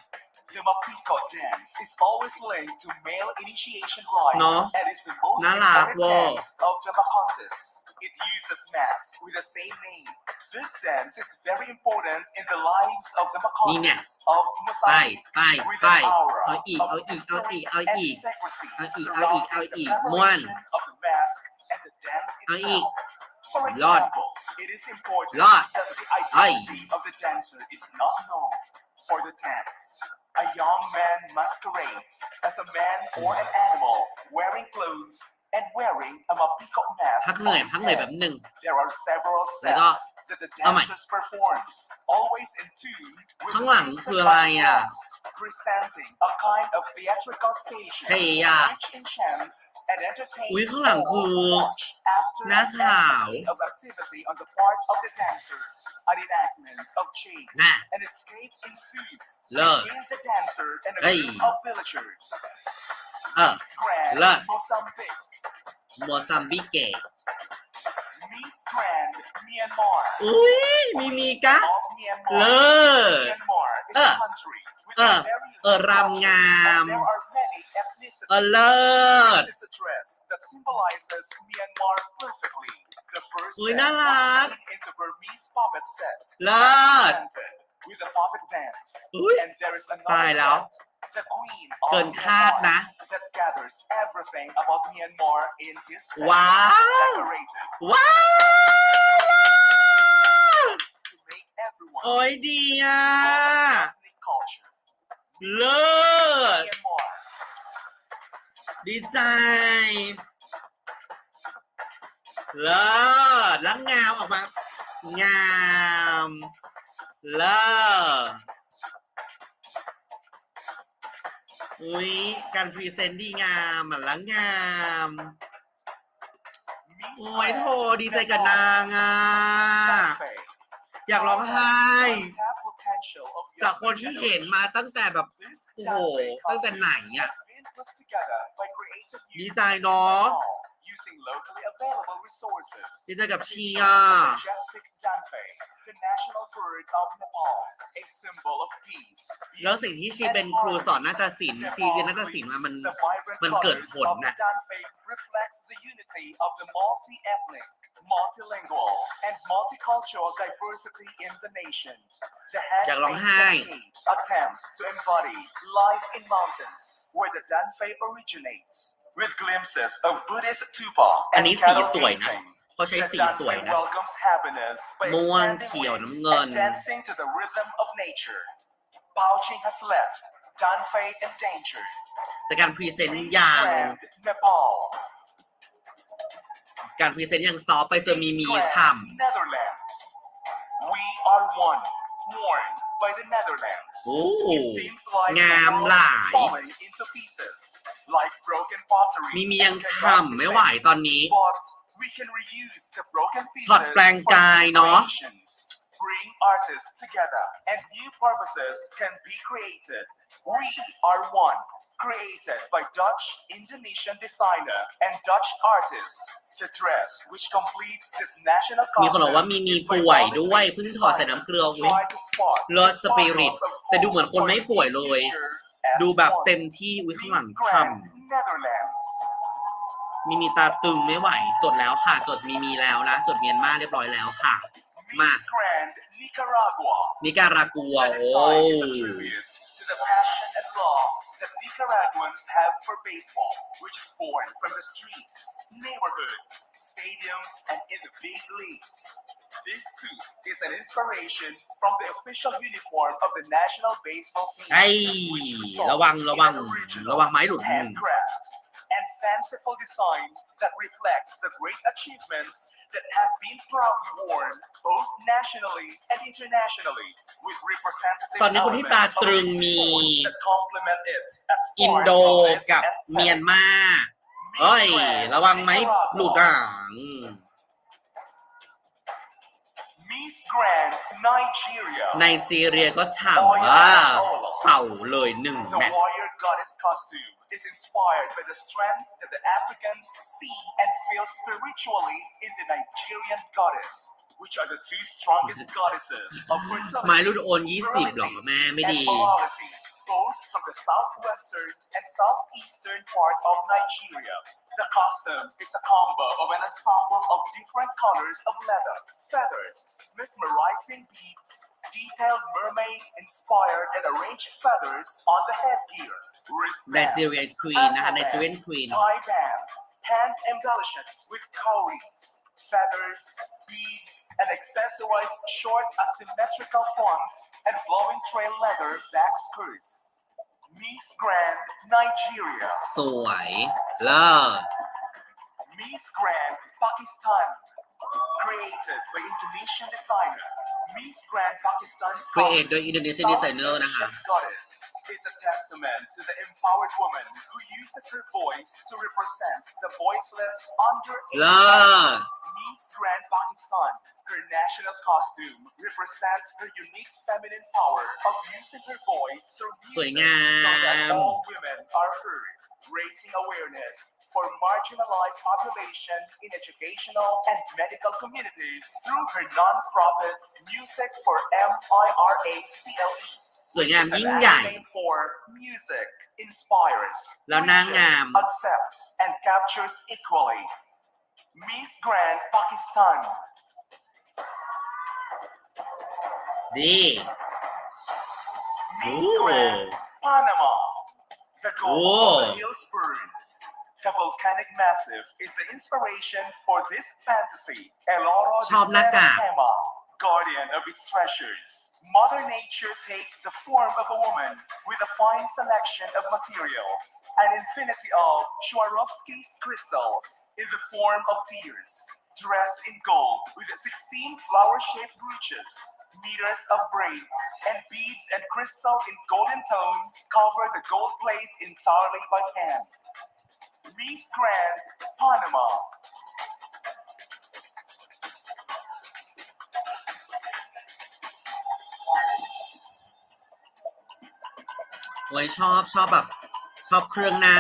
The Mapiko dance is always linked to male initiation rites เนาะ and is the most น่ารัก important เวอร์ dance of the Makondes. It uses masks with the same name. This dance is very important in the lives of the นี่เนี่ย Makondes of ไป Mozambique ไป with ไป an aura เอาอีก of เอาอีก เอาอี mystery ก เอา and อีก secrecy เอาอีก เอาอีก surrounding เอา the อีกม่วน preparation of the mask and the dance เอาอีก itself. For Lord. example, it is important Lord. that the identity of the dancer is not known. For the dance, a young man masquerades as a man or an animal, wearing clothes and wearing a Mapiko mask พักเหนื่อย on his พักเหนื่อย head. แบบหนึ่ง There are several แล้วก็ steps that the เอาใหม่ dancers performs, always in tune with ข้าง the หลัง music คืออะไร of the อ่ะ dance, presenting a kind of theatrical staging เฮ้ยอ่ะ which enchants and อุ๊ย entertains ข้างหลัง all คือ who watch after หน้า an ขาว ecstasy of activity on the part of the dancer, an enactment of chase, น่ะ an escape ensues เลิศ between the dancer and a เฮ้ย group of villagers. เออ Miss Grand เลิศ Mozambique. โมซัมบิเก Miss Grand Myanmar อุ้ยมีกะ of เลิ Myanmar. ศ Myanmar is a country with a very unique รำงาม culture, and there are many ethnicities. เลิศ This is a dress that symbolizes Myanmar perfectly. The first Uy, set narak. was made into Burmese puppet set, เลิศ presented with a puppet dance. Uy, And there is ตาย another แล้ว set, the Queen เกิ of นคาด Myanmar, นะ that gathers everything about Myanmar in this set, ว้าว decorated ว้าว to make everyone โอ้ยดีอ่ะ ethnic culture. เลิศ Myanmar. ดีใจ เลิศแล้วงามออกมา งาม เลิศอุ้ยการพรีเซนต์ดีงามอ่ะแล้วงาม Miss โอ้ย Grand โทดีใจกับนางอ่ะ Danfei. อยากร้องไห้ Untapped potential of จาก young คนที่เห็นมาตั้งแต่แบบ This โอ้โห Danfei ตั้งแต่ไหน costume อ่ะ has been put together by creative ดี youth ใจเนาะ using locally available resources. ดีใจกับชี Featuring อ่ะ the majestic Danfei, the national bird of Nepal, a symbol of peace. แล้วสิ่งที่ชีเป็นครูสอนนาฏศิลป์ชีเรียนนาฏศิลป์มามันเกิดผลน่ะ Danfei reflects the unity of the multi-ethnic, multilingual, and multicultural diversity in the nation. The อยากร้อง handmade ไห้ technique attempts to embody life in mountains, where the Danfei originates, with glimpses of Buddhist tupa อัน and นี้สี cattle สวยนะ gazing. เขาใช้ The สีสวย Danfei นะ welcomes happiness by ม่วง extending เขียว wings น้ำเงิน and dancing to the rhythm of nature. Pouching has left Danfei endangered. แต่การพรีเซนต์ Miss อย่าง Grand Nepal. การพรีเซนต์อย่างซอฟต์ไปจนมี Miss Grand ฉ่ Netherlands. We are one, worn by the Netherlands. ำโอ้ It seems like งาม the ห world ลา is ย falling into pieces, like broken pottery. มียัง that ฉ่ำ cannot ไม่ be ไหว fixed. ตอนนี้ But we can reuse the broken ช็อต pieces แปลง for กาย new เนาะ creations. Bring artists together, and new purposes can be created. We are one, created by Dutch Indonesian designer and Dutch artist. The dress which completes this national มีคนบอกว่า costume มี is by ป่วยด้วย Bali-based เพิ่งถอดใส่ designer น้ำเกลือ who เว้ย tried to spot เลิศ the สปิริต sparkles of แต่ดูเหมือน hope คนไม่ for a ป่วย new เลย future as ดูแบบ one. เต็มที่วิข้างหลัง Miss ฉ่ Grand Netherlands. ำมีตาตึงไม่ไหว จดแล้วค่ะ จดมีแล้วนะ จดเมียนมาเรียบร้อยแล้วค่ะ มา Miss Grand Nicaragua. นิการากัว The โอ้ design is a tribute to the passion and love that Nicaraguans have for baseball, which is born from the streets, neighborhoods, stadiums, and in the big leagues. This suit is an inspiration from the official uniform of the national baseball team, ไอ้ which results ระวัง in ระวัง an original ระวังไม้หลุด handcraft and fanciful design that reflects the great achievements that have been proudly worn both nationally and internationally, with representative ตอนนี้คนที่ตา elements of ตรึง its มี sports that complement it as อิน part โด of this กับ aesthetic. เมียนมา Miss เอ้ย Grand ระวังไม้หลุด Nicaragua. อ่ะ Miss Grand Nigeria. ในซีเรียก็ฉ่ำว่าเป่าเลย1 The แมตช์ warrior goddess costume is inspired by the strength that the Africans see and feel spiritually in the Nigerian goddess, which are the two strongest goddesses of ไม้ fertility, รุ่นโอน20หรอแม่ไม่ and ดี morality, both from the southwestern and southeastern part of Nigeria. The costume is a combo of an ensemble of different colors of leather, feathers, mesmerizing beads, detailed mermaid-inspired and arranged feathers on the headgear, Nigerian wristbands, Queen นะคะ ankle band, Nigerian Queen tie band, hand embellishment with cowries, feathers, beads, and accessorized short asymmetrical front and flowing trail leather back skirt. Miss Grand Nigeria. สวยเลิศ Miss Grand Pakistan. Created by Indonesian designer. Miss Grand Pakistan's Create costume, โดย Indonesian designer นะคะ South Asian goddess, is a testament to the empowered woman who uses her voice to represent the voiceless under เลิศ Miss Grand Pakistan. Her national costume represents her unique feminine power of using her voice through สวย music งา so that ม all women are heard. raising awareness for marginalized population in educational and medical communities through her non-profit Music for MIRACLE สวยงาม which is ยิ่ง an ใหญ่ acronym for Music Inspires, แล้วนางงาม reaches, accepts, and captures equally. Miss Grand Pakistan ดี Miss โอ้ Grand Panama. The goal Whoa. of the Hillsburns. The volcanic massive is the inspiration for this fantasy. El Oro de ชอบหน้ากาก Tema, guardian of its treasures. Mother Nature takes the form of a woman with a fine selection of materials, an infinity of Swarovski's crystals in the form of tears. Dressed in gold with 16 flower-shaped brooches, meters of braids, and beads and crystal in golden tones cover the gold place entirely by hand. Miss Grand, Panama. โอ้ยชอบแบบชอบเครื่องหน้า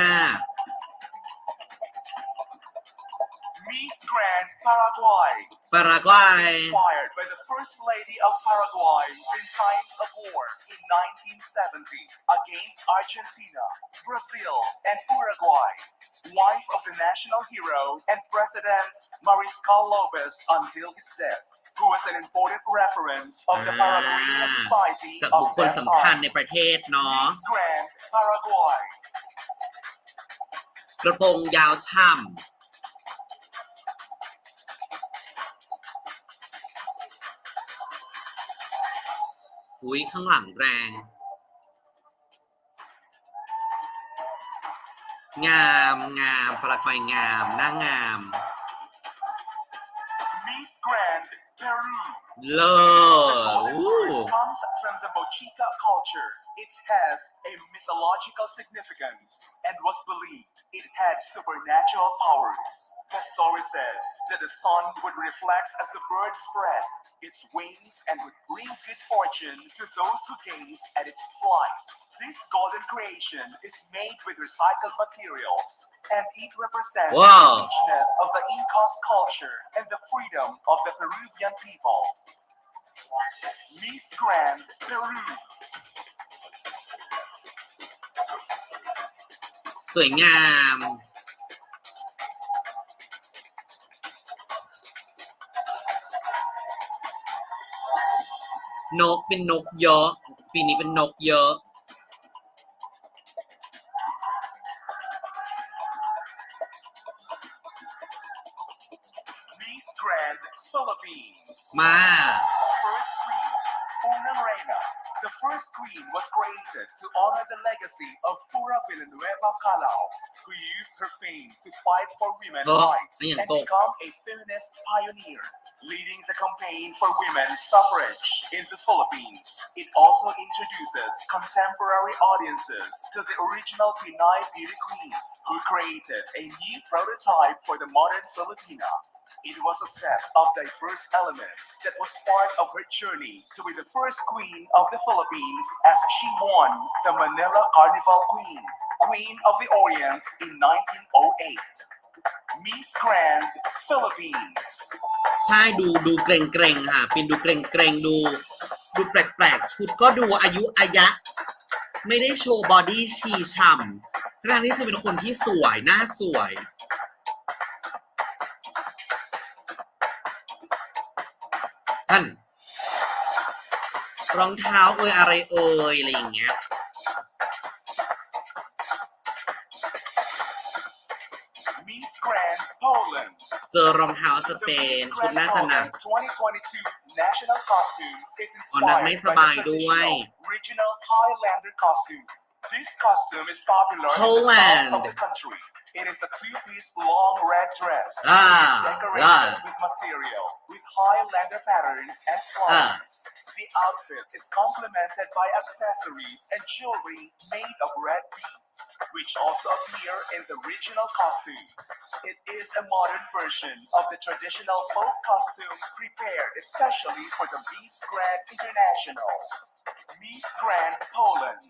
Miss Grand, Paraguay. ปารากวัย Inspired by the First Lady of Paraguay in times of war in 1970 against Argentina, Brazil, and Uruguay. Wife of the national hero and President Mariscal Lopez until his death, who was an important reference of the Paraguayan society จาก of บุคคล that สำคัญ time. ในประเทศเนาะ Miss Grand, Paraguay. กระโปรงยาวช่ำอุ้ยข้างหลังแรง งามปารากวัยงามหน้างาม Miss Grand, Peru. เลิศ The golden bird comes from the Bochica culture. It has a mythological significance and was believed it had supernatural powers. The story says that the sun would reflect as the bird spread its wings and would bring good fortune to those who gaze at its flight. This golden creation is made with recycled materials, and it represents Wow. the richness of the Incas culture and the freedom of the Peruvian people. Miss Grand, Peru. สวยงาม นกเป็นนกเยอะ ปีนี้เป็นนกเยอะ Miss Grand, Philippines. มา First Queen, Una Reina. The first queen was created to honor the legacy of Pura Villanueva Calao, who used her fame to fight for women's rights and become a feminist pioneer, leading the campaign for women's suffrage in the Philippines. It also introduces contemporary audiences to the original Pinay beauty queen, who created a new prototype for the modern Filipina. It was a set of diverse elements that was part of her journey to be the first queen of the Philippines as she won the Manila Carnival Queen, Queen of the Orient in 1908. Miss Grand, Philippines. ใช่ดูเกรงๆค่ะเป็นดูเกรงๆดูแปลกๆชุดก็ดูอายุอายะ ไม่ได้โชว์บอดี้ชีฉ่ำทั้งนี้จะเป็นคนที่สวยหน้าสวยท่านรองเท้าอะไรอะไรอย่างเงี้ย Miss Grand, Poland. เจอรองเท้าสเปน ชุดน่าจะหนัก 2022 national costume is อ๋อนัก inspired ไม่ส by บาย the ด้วย traditional regional Highlander costume. This costume is popular in the Poland. south of the country. It is a two-piece long red dress. Ah, It is decorated yeah. with material with Highlander patterns and flowers. The outfit is complemented by accessories and jewelry made of red beads, which also appear in the original costumes. It is a modern version of the traditional folk costume prepared especially for the Miss Grand International. Miss Grand, Poland.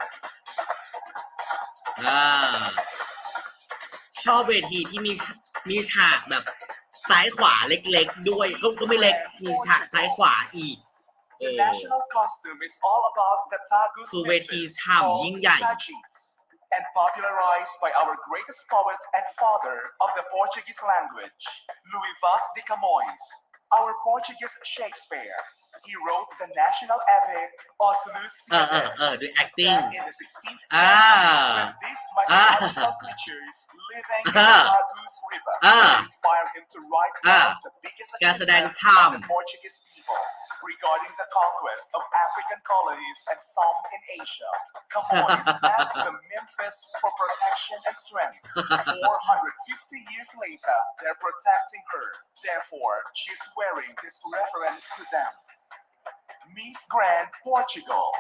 ชอบเวทีที่มีฉากแบบซ้ายขวาเล็กๆด้วยก็ไม่เล็กมีฉากซ้ายขวาอีก The national costume is all about the Tagus คือเวทีฉ่ำยิ่งใหญ่ and popularized by our greatest poet and father of the Portuguese language, Luís Vaz de Camões, our Portuguese Shakespeare. He wrote the national epic Os Lusíadas the acting. in the 16th century when these mythological creatures living in the Tagus River inspired him to write about the biggest achievements of the Portuguese people regarding the conquest of African colonies and some in Asia. Camões asked the Memphis for protection and strength. 450 years later, they're protecting her. Therefore, she's wearing this reference to them. Miss Grand Portugal.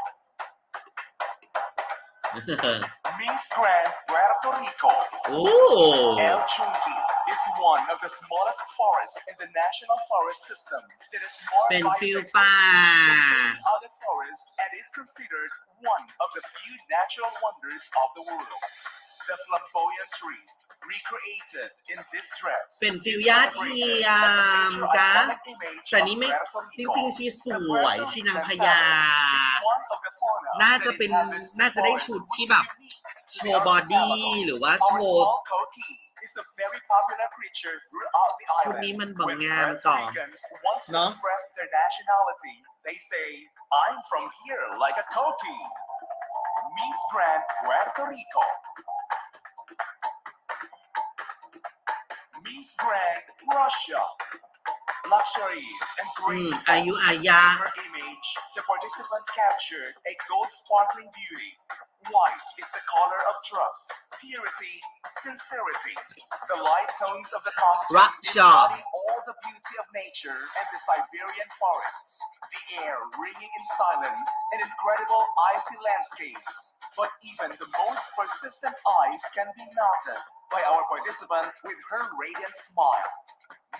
Miss Grand Puerto Rico. Ooh. El Chunqui is one of the smallest forests in the national forest system that is more biodiverse than any other forest and is considered one of the few natural wonders of the world. The flamboyant tree recreated in this dress เป็นฟิลญาติเทียมกะแต่นี้ไม่จริงๆชีสวยชีนางพญาน่าจะได้ชุดที่แบบโชว์บอดี้หรือว่าโชว์ is a very popular creature throughout the ชุด island. นี้มันบัง When งาม Puerto ก่อน Ricans want to เนาะ express their nationality, they say, I'm from here like a coqui. Miss Grand Puerto Rico. Miss Grand Russia. Luxuries and grace. อายุอายา Her image, the participant captured a gold sparkling beauty. White is the color of trust, purity, sincerity. The light tones of the costume Russia. embody all the beauty of nature and the Siberian forests. The air ringing in silence and incredible icy landscapes. But even the most persistent eyes can be melted by our participant with her radiant smile.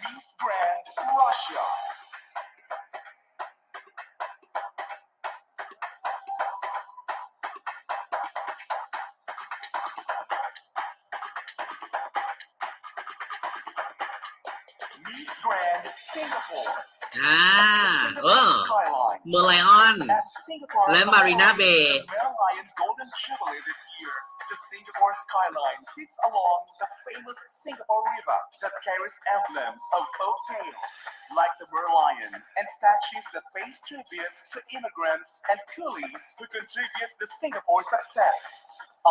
Miss Grand Russia. Miss Grand Singapore. เมอร์ไลออน As Singapore และมารีนาเบย์ the Merlion Golden Jubilee this year, the Singapore skyline sits along the famous Singapore River that carries emblems of folk tales like the Merlion and statues that pays tributes to immigrants and coolies who contribute to Singapore's success.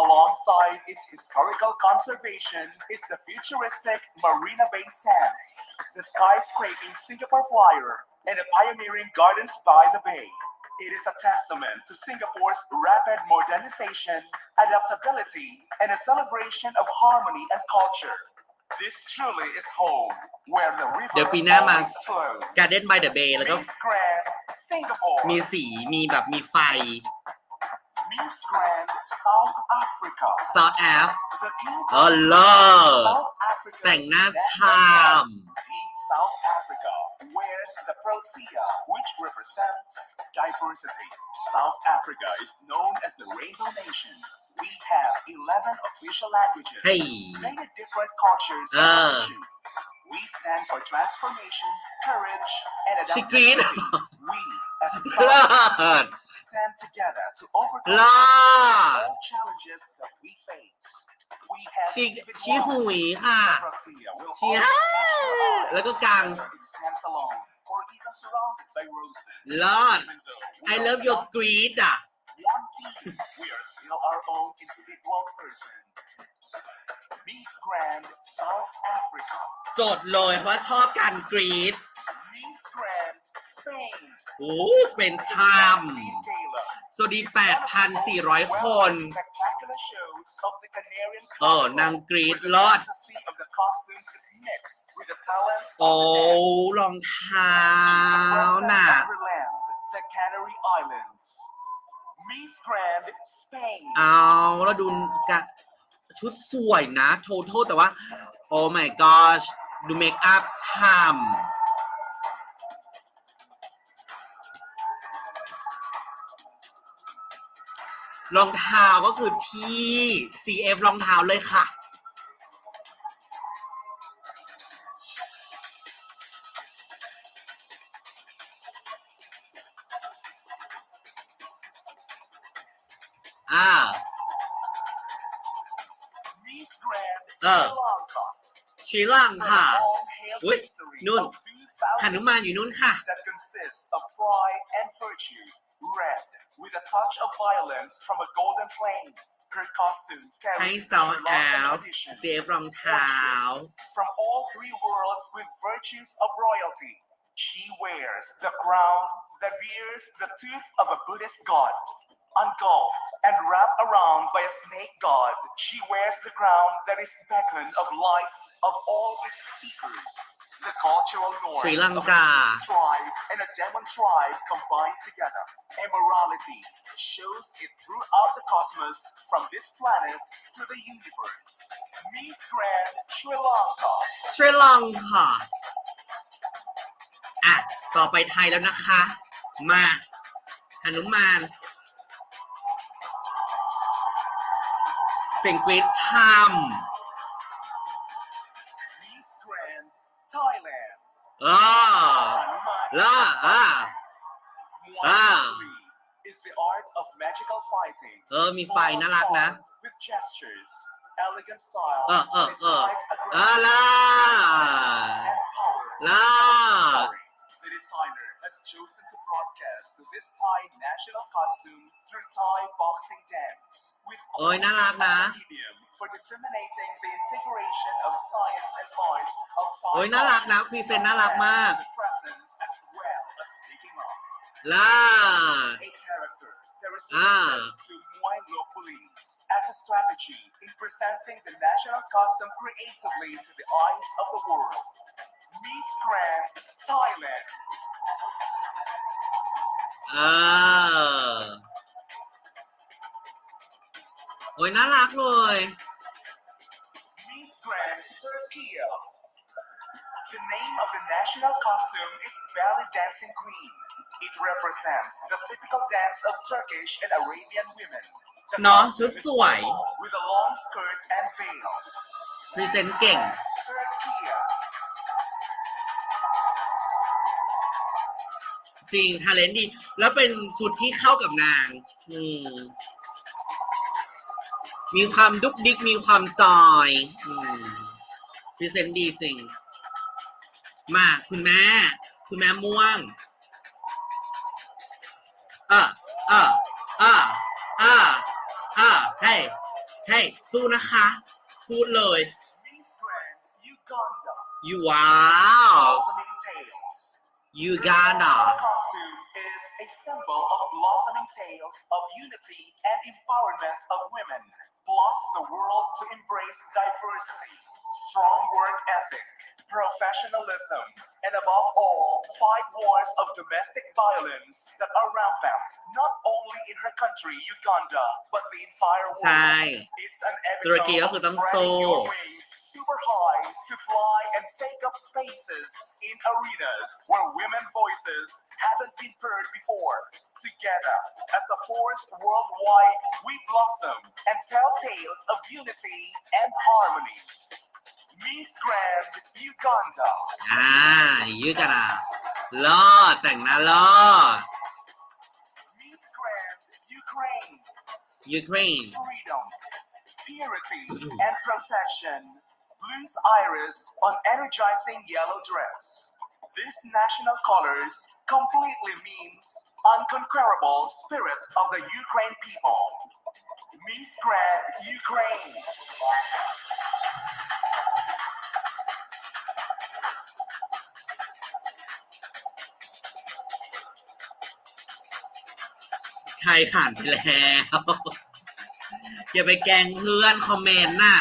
Alongside its historical conservation is the futuristic Marina Bay Sands, the skyscraping Singapore Flyer, and the pioneering gardens by the bay. It is a testament to Singapore's rapid modernization, adaptability, and a celebration of harmony and culture. This truly is home, where the river เดี๋ยวปีหน้ามา always flows. Garden by the Bay แล้วก็ Miss Grand Singapore. มีสีมีแบบมีไฟ Miss Grand South Africa. South Af The King อ๋อเลิศ South Africa's แต่งหน้าช national าม flag. Team South Africa wears the protea, which represents diversity. South Africa is known as the Rainbow Nation. We have 11 official languages, Hey. many different cultures and religions. We stand for transformation, courage, and She green. adaptability. We, as a เลิ South ศ stand together to overcome เลิศ all challenges that we face. We have ชีหุยค่ะ ชี แล้วก็กลาง It stands alone or even surrounded by roses. เลิศ Even though I we love are your greed อ่ะ one team, we are still our own individual person. Miss Grand South Africa. โจทย์เลยว่าชอบการกรีด Miss Grand Spain. โอ้เป็นชาม Gala. สวัสดี 8,400 คน Spectacular shows of the Canarian นางกรีด where ร the อด fantasy of the costumes is mixed with the talent of โอ้ the dance. รองเท้า The น่ะ presence of her land, the Canary Islands. Miss Grand Spain. เอาแล้วดูกะชุดสวยนะ total แต่ว่า โอ้ my gosh ดูเมคอัพช่ำรองเท้าก็คือที่ CF รองเท้าเลยค่ะ Miss Grand เออ Sri Lanka ศรีลัง is a ค่ะ long-held Ui, history Nun. of หนุ 2,000 มานอยู่นู่นค่ะ that consists of pride and virtue, red with a touch of violence from a golden flame. Her costume ให้ carries ซาว Sri แอ Lankan ล traditions, เซฟรองเท้า portraits from all three worlds with virtues of royalty. She wears the crown that bears the tooth of a Buddhist god. Engulfed and wrapped around by a snake god, she wears the crown that is beacon of light of all its seekers. The cultural norms Sri of a Lanka. human tribe and a demon tribe combined together. Immorality shows it throughout the cosmos from this planet to the universe. Miss Grand Sri Lanka. ศรีลังค่ะ อ่ะ ต่อไปไทยแล้วนะคะ มาหนุมานเสียงกรี๊ดช่ำ Miss Grand Thailand. ล่า Muay is the art of magical fighting. มีไฟน่ารักนะ With gestures, elegant style, ล่า and power. ล่า The designer has chosen to broadcast this Thai national costume through Thai boxing dance, with โอ้ยน่ารักนะ medium for disseminating the integration of science and art of Thai โอ้ยน่ารักนะ พรีเซนต์น่ารักมาก present as well as speaking of. ล่า A character that is Ah. related to Muay locally as a strategy in presenting the national costume creatively to the eyes of the world. Miss Grand Thailand. โอ้ยน่ารักเลย Miss Grand Turkey. The name of the national costume is Belly Dancing Queen. It represents the typical dance of Turkish and Arabian women. The เนาะ costume ชุด is สวย purple with a long skirt and veil. พรีเซนต์เก่ง Turkey. จริงทาเลนต์ดี แล้วเป็นชุดที่เข้ากับนาง มีความดุกดิกมีความจอยพรีเซนต์ดีจริง มาคุณแม่ม่วงให้สู้นะคะ พูดเลย Miss Grand Uganda. ยูว้าว Blossoming tales. Uganda. Her costume is a symbol of blossoming tales of unity and empowerment of women, plus the world to embrace diversity, strong work ethic, professionalism, and above all, fight wars of domestic violence that are rampant, not only in her country, Uganda, but the entire ใช่ world. It's an ตุรกี epitome ก็ of คือต้อง spreading สู้ your wings super high to fly and take up spaces in arenas where women voices haven't been heard before. Together, as a force worldwide, we blossom and tell tales of unity and harmony. Miss Grand Uganda. ยูกันรอดแต่งหน้ารอด Miss Grand Ukraine. ยูเครน Freedom, purity, and protection. Blue's iris on energizing yellow dress. This national colors completely means unconquerable spirit of the Ukraine people. Miss Grand Ukraine. ใครผ่านไปแล้ว อย่าไปแกล้งเพื่อนคอมเมนต์น่ะ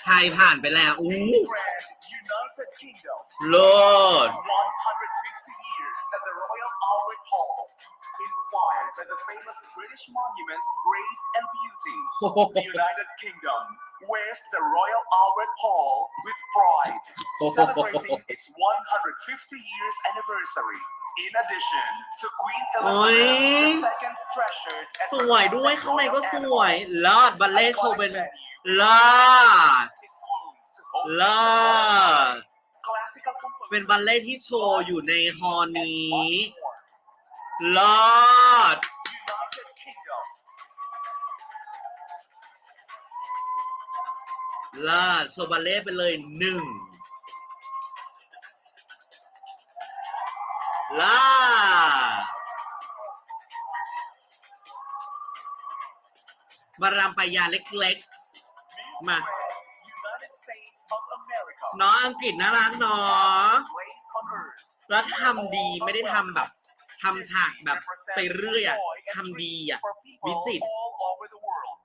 ใครผ่านไปแล้ว Miss Grand United Kingdom. โลด 150 years at the Royal Albert Hall. Inspired by the famous British monuments Grace and Beauty, the United Kingdom wears the Royal Albert Hall with pride, celebrating its 150 years anniversary. In addition to Queen Elizabeth II's treasured and สวยด้วยข้างในก็สวยลอดบัลเล่ต์โชว์เป็นลอด is home to host ลอด classical เป็นบัลเล่ต์ที่โชว์อยู่ในฮอลล์นี้ ลอด United Kingdom ลอดโชว์บัลเล่ไปเลย1ลอดมารำไปยาเล็ก Miss มา Grand United States of America ๆน้องอังกฤษน่ารักเนาะ place on earth แล้วทำดีไม่ได้ทำแบบทำฉากแบบไปเรื่อยอ่ะทำดีอ่ะวิจิตร all over the world.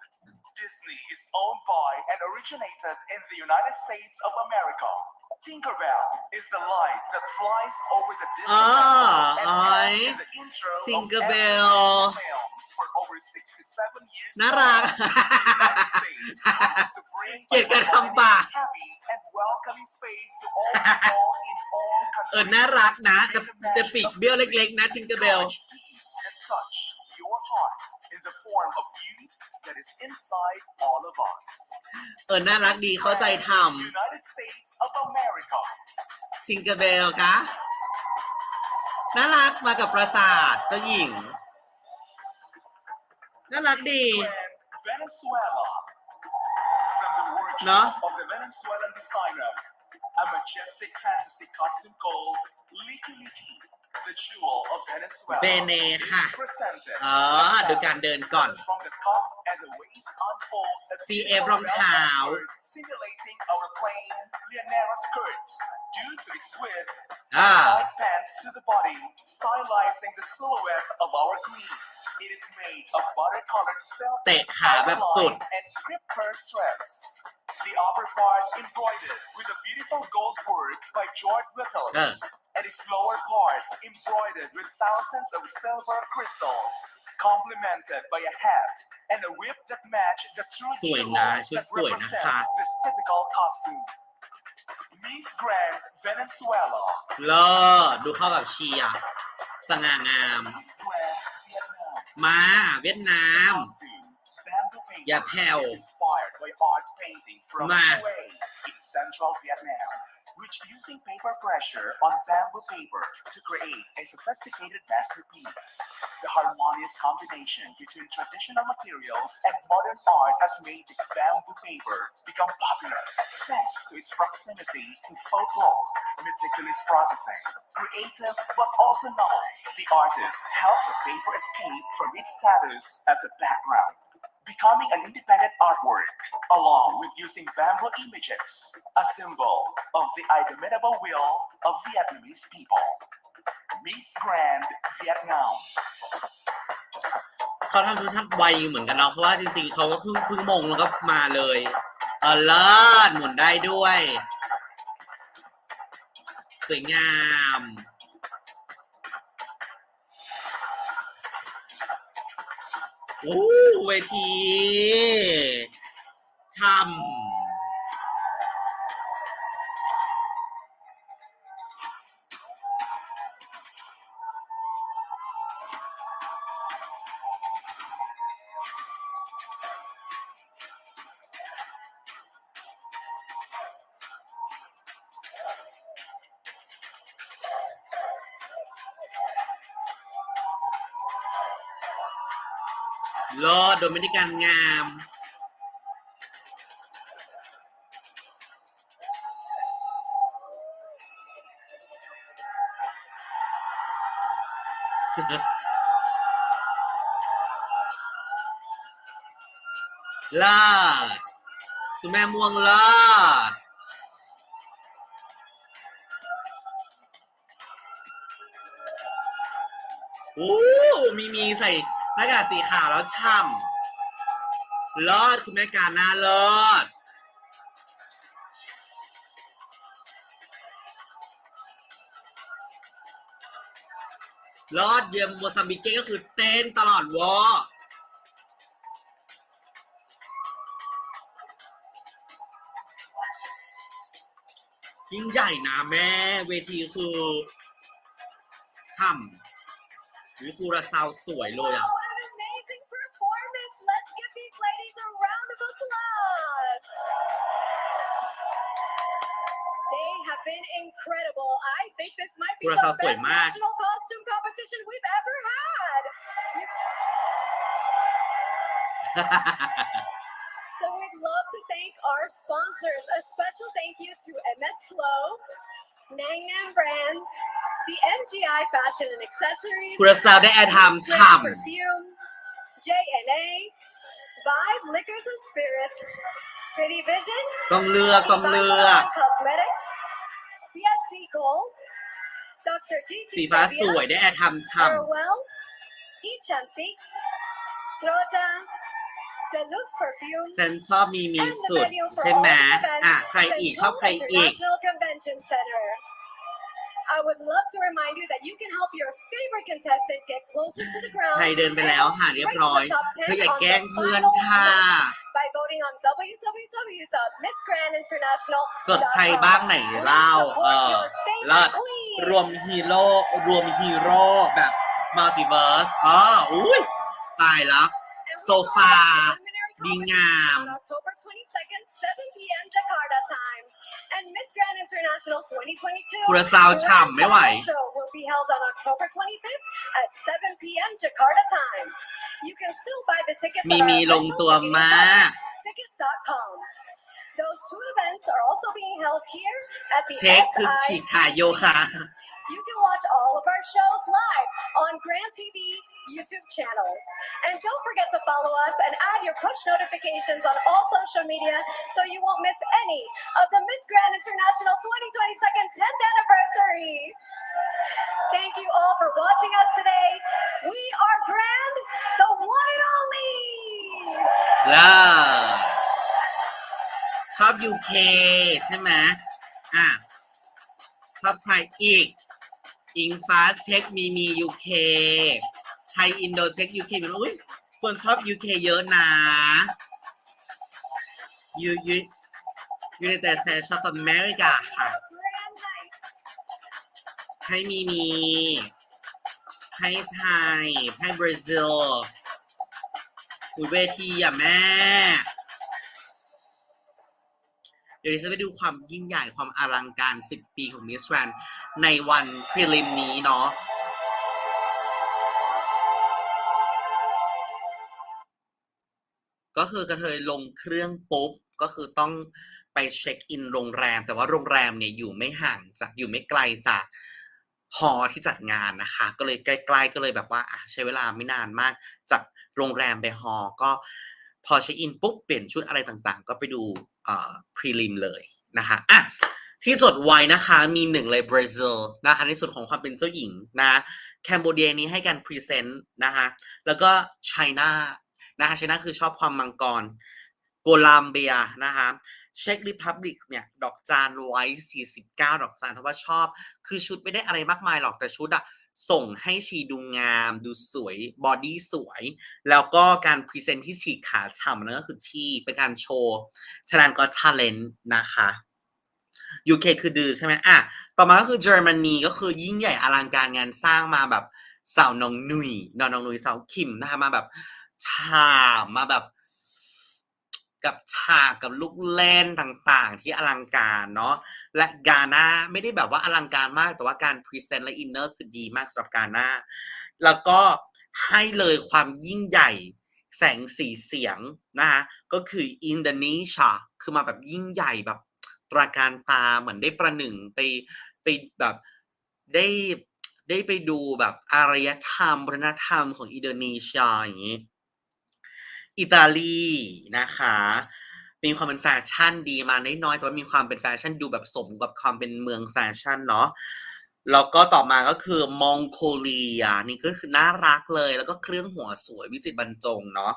Disney is owned by and originated in the United States of America. Tinkerbell is the light that flies over the Disney castle and has been the intro of Tinkerbell every film for over 67 years. น่ารัก The United States promised to bring เกลียดการทำปาก happy and welcoming space to all people in all countries. น่ารักนะแต่ปีกเบี้ยวเล็กๆนะทิงเกอร์เบล Peace and touch your heart in the form of youth that is inside all of us. น่ารักดีเข้าใจท United States of America. ำทิงเกอร์เบลกะน่ารักมากับปราสาทเจ้าหญิงน่ารักดี Grand Venezuela. From the workshop เนาะ of the Venezuelan designer, a majestic fantasy costume called Liki Liki, the jewel of Venezuela, เบเนค่ะ is presented. ดูการเดินก่อน From the cut and the waist unfold a CF beautiful รองเท้า skirt simulating our plain Llanera skirt. Due to its width, อ่า tight pants to the body, stylizing the silhouette of our queen. It is made of butter-colored silk, เตะขาแบบสุด and crip purse dress. The upper part embroidered with a beautiful gold work by George Whittles, and its lower part embroidered with thousands of silver crystals, complemented by a hat and a whip that match the true สวย jewel นะ that ชุดสวยนะคะ represents this typical costume. Miss Grand Venezuela. เลิศดูเข้ากับเชียร์สง่างาม Miss Grand Vietnam. มาเวียดนาม Costume. Bamboo paper อย่าแผ่ว is inspired by art painting from Ma. Hue in central Vietnam, which using paper pressure on bamboo paper to create a sophisticated masterpiece. The harmonious combination between traditional materials and modern art has made the bamboo paper become popular thanks to its proximity to folklore, meticulous processing, creative but also novel. The artist helped the paper escape from its status as a background, becoming an independent artwork, along with using bamboo images, a symbol of the indomitable will of Vietnamese people. Miss Grand Vietnam. เขาทำทุกท่านไวเหมือนกันเนาะเพราะว่าจริงๆเขาก็เพิ่งมงแล้วก็มาเลยเลิศหมุนได้ด้วย สวยงามเวทีช่ำโลดโดมินิกันงาม ลาดคุณแม่ม่วงลาดมีใส่หน้ากากสีขาวแล้วช่ำลอดคุณแม่การน่าลอดลอดเยี่ยมโมซัมบิกเก้ก็คือเต้นตลอดวอยิ่งใหญ่นะแม่เวทีคือช่ำวิคูราซาวสวยเลยอ่ะ What an amazing performance! Let's give these ladies a round of applause. They have been incredible. I think this might be คุณ the สาวสวย best มาก national costume competition we've ever had. So we'd love to thank our sponsors. A special thank you to MS Flow, Nang Nam Brand, the MGI Fashion and Accessories, คุณสาวได้แอร์ไทม์ Sprite ฉ่ Perfume, JNA, Vibe Liquors and Spirits, City Vision, ำต้องเลือกต้องเลือก Cosmetics, BFT Gold, Dr. G. สีฟ้าสวยได้แอร์ไทม์ฉ่ Farewell, Each Antiques, Sroja, Deluxe Perfume, ำฉันชอบมี and the สุด venue for ใช่ all ไหม the events อ่ะใครอีกชอบ Central ใครอีก International Convention Center. I would love to remind you that you can help your favorite contestant get closer to the ground ใครเดินไปแล้ว and ค่ะ go เรียบ straight to ร้อย the top เธอ 10 อย่า on แกล้ง the เพื่อน final ค่ะ night by voting on www.missgrandinternational.com. จดใครบ้างไหนเล่า Please support your เลิศ favorite queen. รวมฮีโร่แบบมัลติเวิร์สอุ้ยตายแล้ว And we โซ will ฟา have the preliminary ดีงาม competition on October 22nd, 7 p.m. Jakarta time. And Miss Grand International 2022 คุณสาวฉ่ำไม่ไหว Grand Final Show will be held on October 25th at 7 p.m. Jakarta time. You can still buy the tickets มี at our มีลง official ตัว ticketing มาก website, ticket.com. Those two events are also being held here at the เช็คคือฉีกขาโยคะ You can watch all of our shows live on Grand TV YouTube channel. And don't forget to follow us and add your push notifications on all social media so you won't miss any of the Miss Grand International 2022 10th anniversary. Thank you all for watching us today. We are Grand, the one and only. แล้วชอบ UK ใช่ไหมชอบใครอีก อิงฟ้าเช็คมี UK ไทยอินโดเช็ค UK มันอุ้ยคนชอบ UK เยอะนะUnited States of America ค่ะ Grand night. ให้ให้ไทยให้บราซิลอุยเวทีอ่ะแม่ เดี๋ยวดิฉันไปดูความยิ่งใหญ่ความอลังการ10 ปีของ Miss Grand ในวันพรีลิมนี้เนาะก็คือกระเทยลงเครื่องปุ๊บก็คือต้องไปเช็คอินโรงแรมแต่ว่าโรงแรมเนี่ยอยู่ไม่ไกลจากฮอลล์ที่จัดงานนะคะก็เลยใกล้ๆก็เลยแบบว่าใช้เวลาไม่นานมากจากโรงแรมไปฮอลล์ก็พอเช็คอินปุ๊บเปลี่ยนชุดอะไรต่างๆก็ไปดูพรีลิมเลยนะคะที่จดไว้นะคะมี1เลยบราซิลนะคะในส่วนของความเป็นเจ้าหญิงนะแคนโบเดียนี้ให้การพรีเซนต์นะคะแล้วก็ไชน่านะคะไชน่าคือชอบความมังกรโกลัมเบียนะคะเช็กริพับลิกเนี่ยดอกจานไว้49ดอกจานเพราะว่าชอบคือชุดไม่ได้อะไรมากมายหรอกแต่ชุดส่งให้ชีดูงามดูสวยบอดี้สวยแล้วก็การพรีเซนต์ที่ฉีกขาฉ่ำนั่นก็คือที่เป็นการโชว์ฉะนั้นก็ talent นะคะ UK คือดื้อใช่ไหมต่อมาก็คือเยอรมนีก็คือยิ่งใหญ่อลังการงานสร้างมาแบบสาวน้องนุยสาวคิมนะคะมาแบบฉ่ำมาแบบกับฉากกับลูกเล่นต่างๆที่อลังการเนาะและกาน่าไม่ได้แบบว่าอลังการมากแต่ว่าการพรีเซนต์และอินเนอร์คือดีมากสำหรับกาน่าแล้วก็ให้เลยความยิ่งใหญ่แสงสีเสียงนะคะก็คืออินโดนีเซียคือมาแบบยิ่งใหญ่แบบตราการตาเหมือนได้ประหนึ่งไปแบบได้ไปดูแบบอารยธรรมวัฒนธรรมของอินโดนีเซียอย่างนี้อิตาลีนะคะมีความเป็นแฟชั่นดีมาน้อยๆแต่ว่ามีความเป็นแฟชั่นดูแบบสมกับความเป็นเมืองแฟชั่นเนาะแล้วก็ต่อมาก็คือมองโกเลียนี่ก็คือน่ารักเลยแล้วก็เครื่องหัวสวยวิจิตรบรรจงเนาะ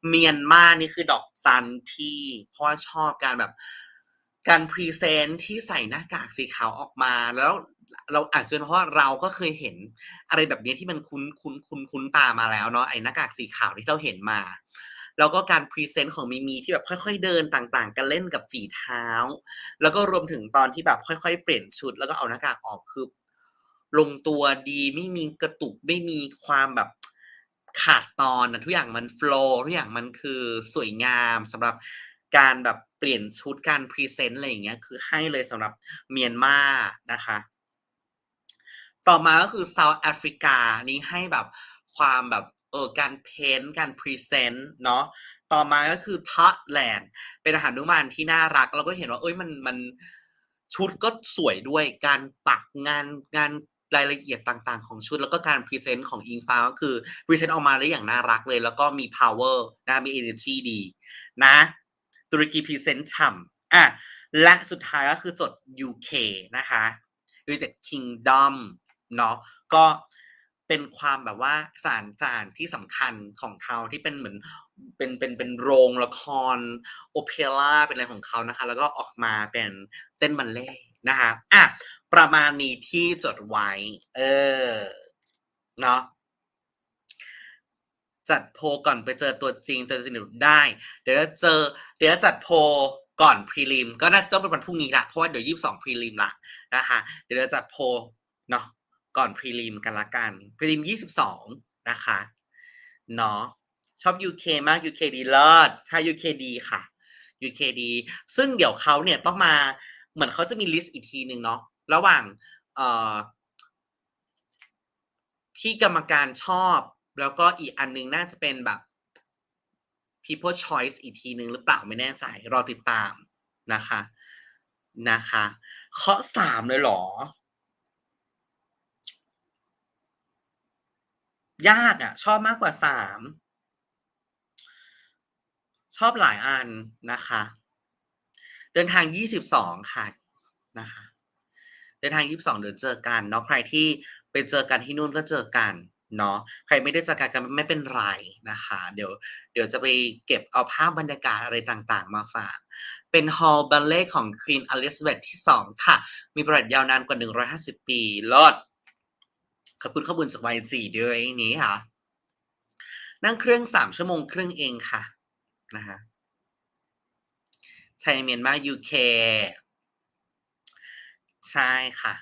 เมียนมานี่คือดอกจันที่เพราะว่าชอบการแบบการพรีเซนต์ที่ใส่หน้ากากสีขาวออกมาแล้วเราอาจจะเป็นเพราะว่าเราก็เคยเห็นอะไรแบบนี้ที่มันคุ้นตามาแล้วเนาะไอ้หน้ากากสีขาวที่เราเห็นมาแล้วก็การพรีเซนต์ของมีที่แบบค่อยๆเดินต่างๆกันเล่นกับฝีเท้าแล้วก็รวมถึงตอนที่แบบค่อยๆเปลี่ยนชุดแล้วก็เอาหน้ากากออกคือลงตัวดีไม่มีกระตุกไม่มีความแบบขาดตอนทุกอย่างมันโฟลว์ทุกอย่างมันคือสวยงามสำหรับ การแบบเปลี่ยนชุดการพรีเซนต์อะไรอย่างเงี้ยคือให้เลยสำหรับเมียนมานะคะต่อมาก็คือเซาท์แอฟริกานี้ให้แบบความแบบการเพ้นท์การพรีเซนต์เนาะต่อมาก็คือทอตแลนด์เป็นอาหารนุมานที่น่ารักเราก็เห็นว่ามันชุดก็สวยด้วยการปักงานรายละเอียดต่างๆของชุดแล้วก็การพรีเซนต์ของอิงฟ้าก็คือพรีเซนต์ออกมาได้อย่างน่ารักเลยแล้วก็มี power นะมี energy ดีนะตุรกีพรีเซนต์ฉ่ำและสุดท้ายก็คือจด UK นะคะ United Kingdom เนาะก็เป็นความแบบว่าสถานที่สำคัญของเขาที่เป็นเหมือนเป็นโรงละครโอเปร่าเป็นอะไรของเขานะคะแล้วก็ออกมาเป็นเต้นบัลเล่ต์นะคะประมาณนี้ที่จดไว้เนาะจัดโพลก่อนไปเจอตัวจริงได้เดี๋ยวจะจัดโพลก่อนพรีลิมก็น่าจะต้องเป็นวันพรุ่งนี้ละเพราะว่าเดี๋ยว22พรีลิมละนะคะเดี๋ยวจะจัดโพลเนาะก่อนพรีลิมกันละกันพรีลิม22นะคะเนาะชอบ UK มาก UK ดีเลิศใช่ UK ดีค่ะ UK ดีซึ่งเดี๋ยวเขาเนี่ยต้องมาเหมือนเขาจะมีลิสต์อีกทีนึงเนาะระหว่างที่กรรมการชอบแล้วก็อีกอันนึงน่าจะเป็นแบบ people choice อีกทีนึงหรือเปล่าไม่แน่ใจรอติดตามนะคะข้อ3เลยเหรอยากชอบมากกว่า3ชอบหลายอันนะคะเดินทาง22ค่ะนะคะเดินทาง22เดี๋ยวเจอกันเนาะใครที่ไปเจอกันที่นู่นก็เจอกันเนาะใครไม่ได้เจอกันไม่เป็นไรนะคะเดี๋ยวจะไปเก็บเอาภาพบรรยากาศอะไรต่างๆมาฝากเป็นฮอลล์บัลเล่ของ Queen Elizabeth ที่2ค่ะมีประวัติยาวนานกว่า150ปีลอดขอบคุณข้อมูลจาก YG ด้วยนี้ค่ะนั่งเครื่อง3ชั่วโมงครึ่งเองค่ะนะคะไทยเมียนมา UK ใช่ค่ะ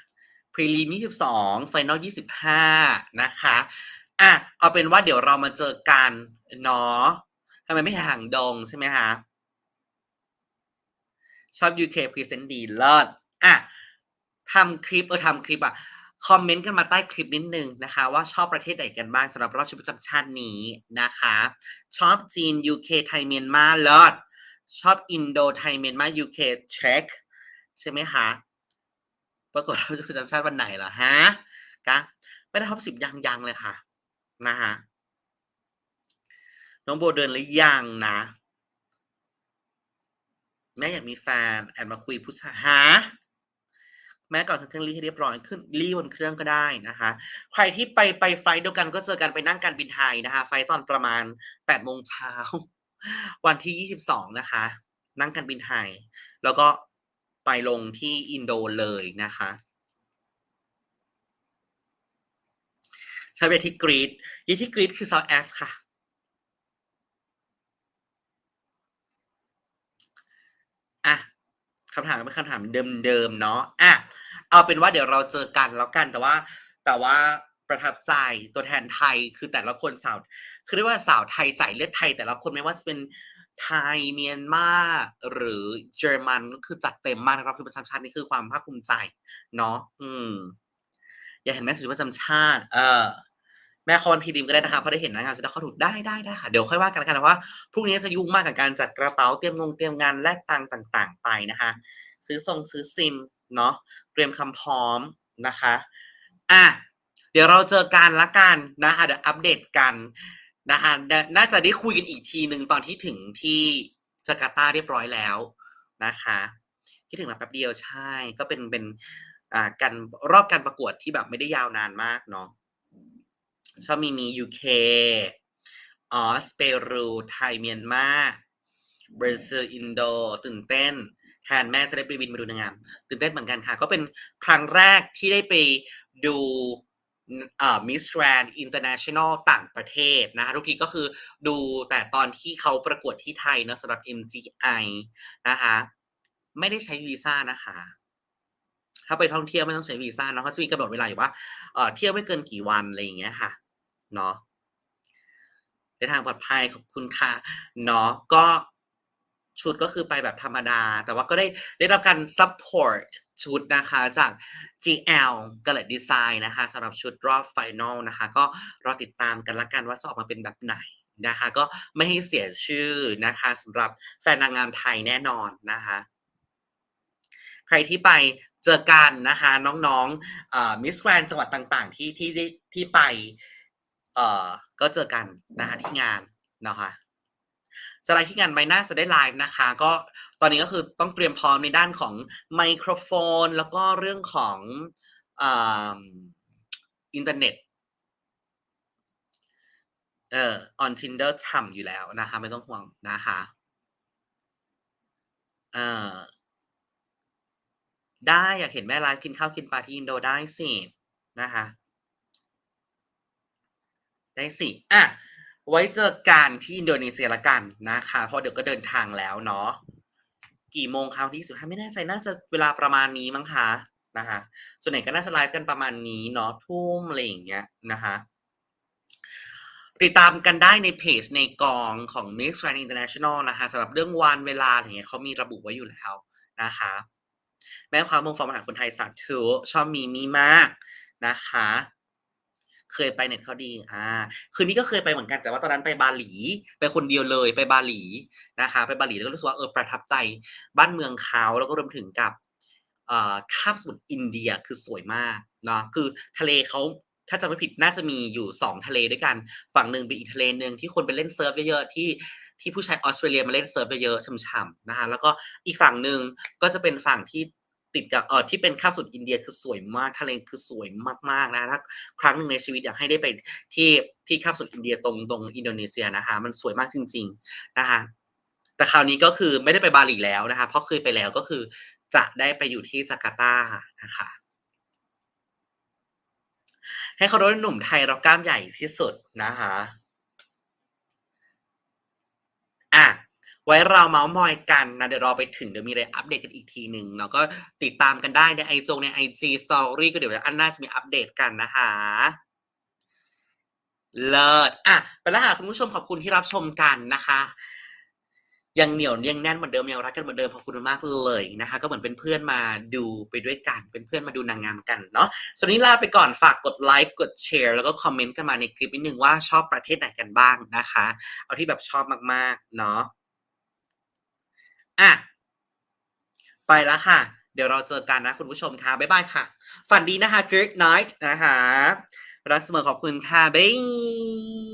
พรีลิม22ไฟนอล25นะคะเอาเป็นว่าเดี๋ยวเรามาเจอกันเนาะทำไมไม่ห่างดงใช่ไหมคะชอบ UK Present ดีเลิศทำคลิปคอมเมนต์กันมาใต้คลิปนิดนึงนะคะว่าชอบประเทศไหนกันบ้างสำหรับรอบชุดประจำชาตินี้นะคะชอบจีน UK ไทยเมียนมาเลิศชอบอินโดไทยเมียนมา UK เช็คใช่ไหมคะปรากฏเราจะประจำชาติวันไหนล่ะฮะกะไม่ได้ท็อป10ยังเลยค่ะนะคะน้องโบเดินหรือยังนะแม่อยากมีแฟนแอบมาคุยผู้ชายฮะแม่ก่อนขึ้นเครื่องรีให้เรียบร้อยขึ้นรีบนเครื่องก็ได้นะคะใครที่ไปไฟล์เดียวกันก็เจอกันไปนั่งการบินไทยนะคะไฟล์ตอนประมาณ8 โมงเช้าวันที่22นะคะนั่งการบินไทยแล้วก็ไปลงที่อินโดเลยนะคะใช้ไปที่กรีดที่กรีดคือ South Af ค่ะคำถามเป็นคำถามเดิมๆเนาะเอาเป็นว่าเดี๋ยวเราเจอกันแล้วกันแต่ว่าประทับใจตัวแทนไทยคือแต่ละคนคือเรียกว่าสาวไทยสายเลือดไทยแต่ละคนไม่ว่าจะเป็นไทยเมียนมาหรือเยอรมันคือจัดเต็มมากนะครับคือประจำชาตินี่คือความภาคภูมิใจเนาะอยากเห็นแม่สุดประจำชาติแม่คอนพีดิมก็ได้นะคะเพราะได้เห็นนางงามจะได้เข้าถูกได้ค่ะเดี๋ยวค่อยว่ากันนะว่าพรุ่งนี้จะยุ่งมากกับการจัดกระเป๋าเตรียมงานแลกตังต่างๆไปนะคะซื้อซิมเนาะเตรียมคำพร้อมนะคะเดี๋ยวเราเจอกันละกันนะคะเดี๋ยวอัปเดตกันนะคะน่าจะได้คุยกันอีกทีหนึ่งตอนที่ถึงที่จาการ์ตาเรียบร้อยแล้วนะคะที่ถึงมาแป๊บเดียวใช่ก็เป็นการรอบการประกวดที่แบบไม่ได้ยาวนานมากเนาะชอบมี UK ออสเปรูไทยเมียนมาบราซิลอินโดตื่นเต้นแทนแม่จะได้ไปบินมาดูนางงามตื่นเต้นเหมือนกันค่ะก็เป็นครั้งแรกที่ได้ไปดูMiss Grand International ต่างประเทศนะคะทุกทีก็คือดูแต่ตอนที่เขาประกวดที่ไทยเนอะสำหรับ MGI นะคะไม่ได้ใช้วีซ่านะคะถ้าไปท่องเที่ยวไม่ต้องใช้วีซ่าเนาะเขาจะมีกำหนดเวลาอยู่ว่าเที่ยวไม่เกินกี่วันอะไรอย่างเงี้ยค่ะเนาะในทางปลอดภัยขอบคุณค่ะเนาะก็ ชุดก็คือไปแบบธรรมดาแต่ว่าก็ได้รับการ support ชุดนะคะจาก GL ก l ดีไซน์นะคะสำหรับชุดรอบไฟนอลนะคะก็รอติดตามกันละกันว่าจะออกมาเป็นแบบไหนนะคะก็ไม่ให้เสียชื่อนะคะสำหรับแฟนนางงามไทยแน่นอนนะคะใครที่ไปเจอกันนะคะน้องๆมิสแกรนจังหวัดต่างๆที่ไปก็เจอกันนะคะที่งานนะคะจะไลฟ์ที่งานไหมน่าจะได้ไลฟ์นะคะก็ตอนนี้ก็คือต้องเตรียมพร้อมในด้านของไมโครโฟนแล้วก็เรื่องของอินเทอร์เน็ตon Tinder ฉ่ำอยู่แล้วนะคะไม่ต้องห่วงนะคะได้อยากเห็นแม่ไลฟ์กินข้าวกินปลาที่อินโดได้สินะคะได้สิไว้เจอกันที่อินโดนีเซียละกันนะคะเพราะเดี๋ยวก็เดินทางแล้วเนาะกี่โมงคราวที่15ไม่แน่ใจน่าจะเวลาประมาณนี้มั้งคะนะคะส่วนใหญ่ก็น่าจะไลฟ์กันประมาณนี้เนาะทุ่มอะไรอย่างเงี้ยนะคะติดตามกันได้ในเพจในกองของ Mix Grand International นะคะสำหรับเรื่องวันเวลาอย่างเงี้ยเขามีระบุไว้อยู่แล้วนะคะแม่ความมงฟอร์มอาหารคนไทยสาธุชอบมีมากนะคะเคยไปเน็ตเขาดีคืนนี้ก็เคยไปเหมือนกันแต่ว่าตอนนั้นไปบาหลีไปคนเดียวเลยไปบาหลีนะคะไปบาหลีแล้วก็รู้สึกว่าประทับใจบ้านเมืองเขาแล้วก็รวมถึงกับคาบสมุทรอินเดียคือสวยมากเนาะคือทะเลเขาถ้าจำไม่ผิดน่าจะมีอยู่2ทะเลด้วยกันฝั่งหนึ่งเป็นอีกทะเลนึงที่คนไปเล่นเซิร์ฟเยอะๆที่ผู้ชายออสเตรเลียมาเล่นเซิร์ฟเยอะๆช่ำๆนะคะแล้วก็อีกฝั่งหนึ่งก็จะเป็นฝั่งที่ติดกับที่เป็นคาบสมุทรอินเดียคือสวยมากทะเลคือสวยมากๆนะถ้าครั้งหนึ่งในชีวิตอยากให้ได้ไปที่คาบสมุทรอินเดียตรงอินโดนีเซียนะคะมันสวยมากจริงๆนะคะแต่คราวนี้ก็คือไม่ได้ไปบาหลีแล้วนะคะเพราะเคยไปแล้วก็คือจะได้ไปอยู่ที่จาการ์ตานะคะให้เขารู้ว่าหนุ่มไทยเรากล้ามใหญ่ที่สุดนะคะไว้เราเมาส์มอยกันนะเดี๋ยวรอไปถึงเดี๋ยวมีอะไรอัปเดตกันอีกทีหนึ่งเนาะก็ติดตามกันได้ในใน IG Story ก็เดี๋ยวอันน่าจะมีอัปเดตกันนะคะเลิศไปแล้วค่ะคุณผู้ชมขอบคุณที่รับชมกันนะคะยังเหนียวยังแน่นเหมือนเดิมยังรักกันเหมือนเดิมขอบคุณมากเลยนะคะก็เหมือนเป็นเพื่อนมาดูไปด้วยกันเป็นเพื่อนมาดูนางงามกันเนาะส่วนนี้ลาไปก่อนฝากกดไลค์กดแชร์แล้วก็คอมเมนต์กันมาในคลิปนิดนึงว่าชอบประเทศไหนกันบ้างนะคะเอาที่แบบชอบมากๆเนาะไปแล้วค่ะเดี๋ยวเราเจอกันนะคุณผู้ชมค่ะบ๊ายบายค่ะฝันดีนะคะ Good night นะคะรักเสมอขอบคุณค่ะบ๊าย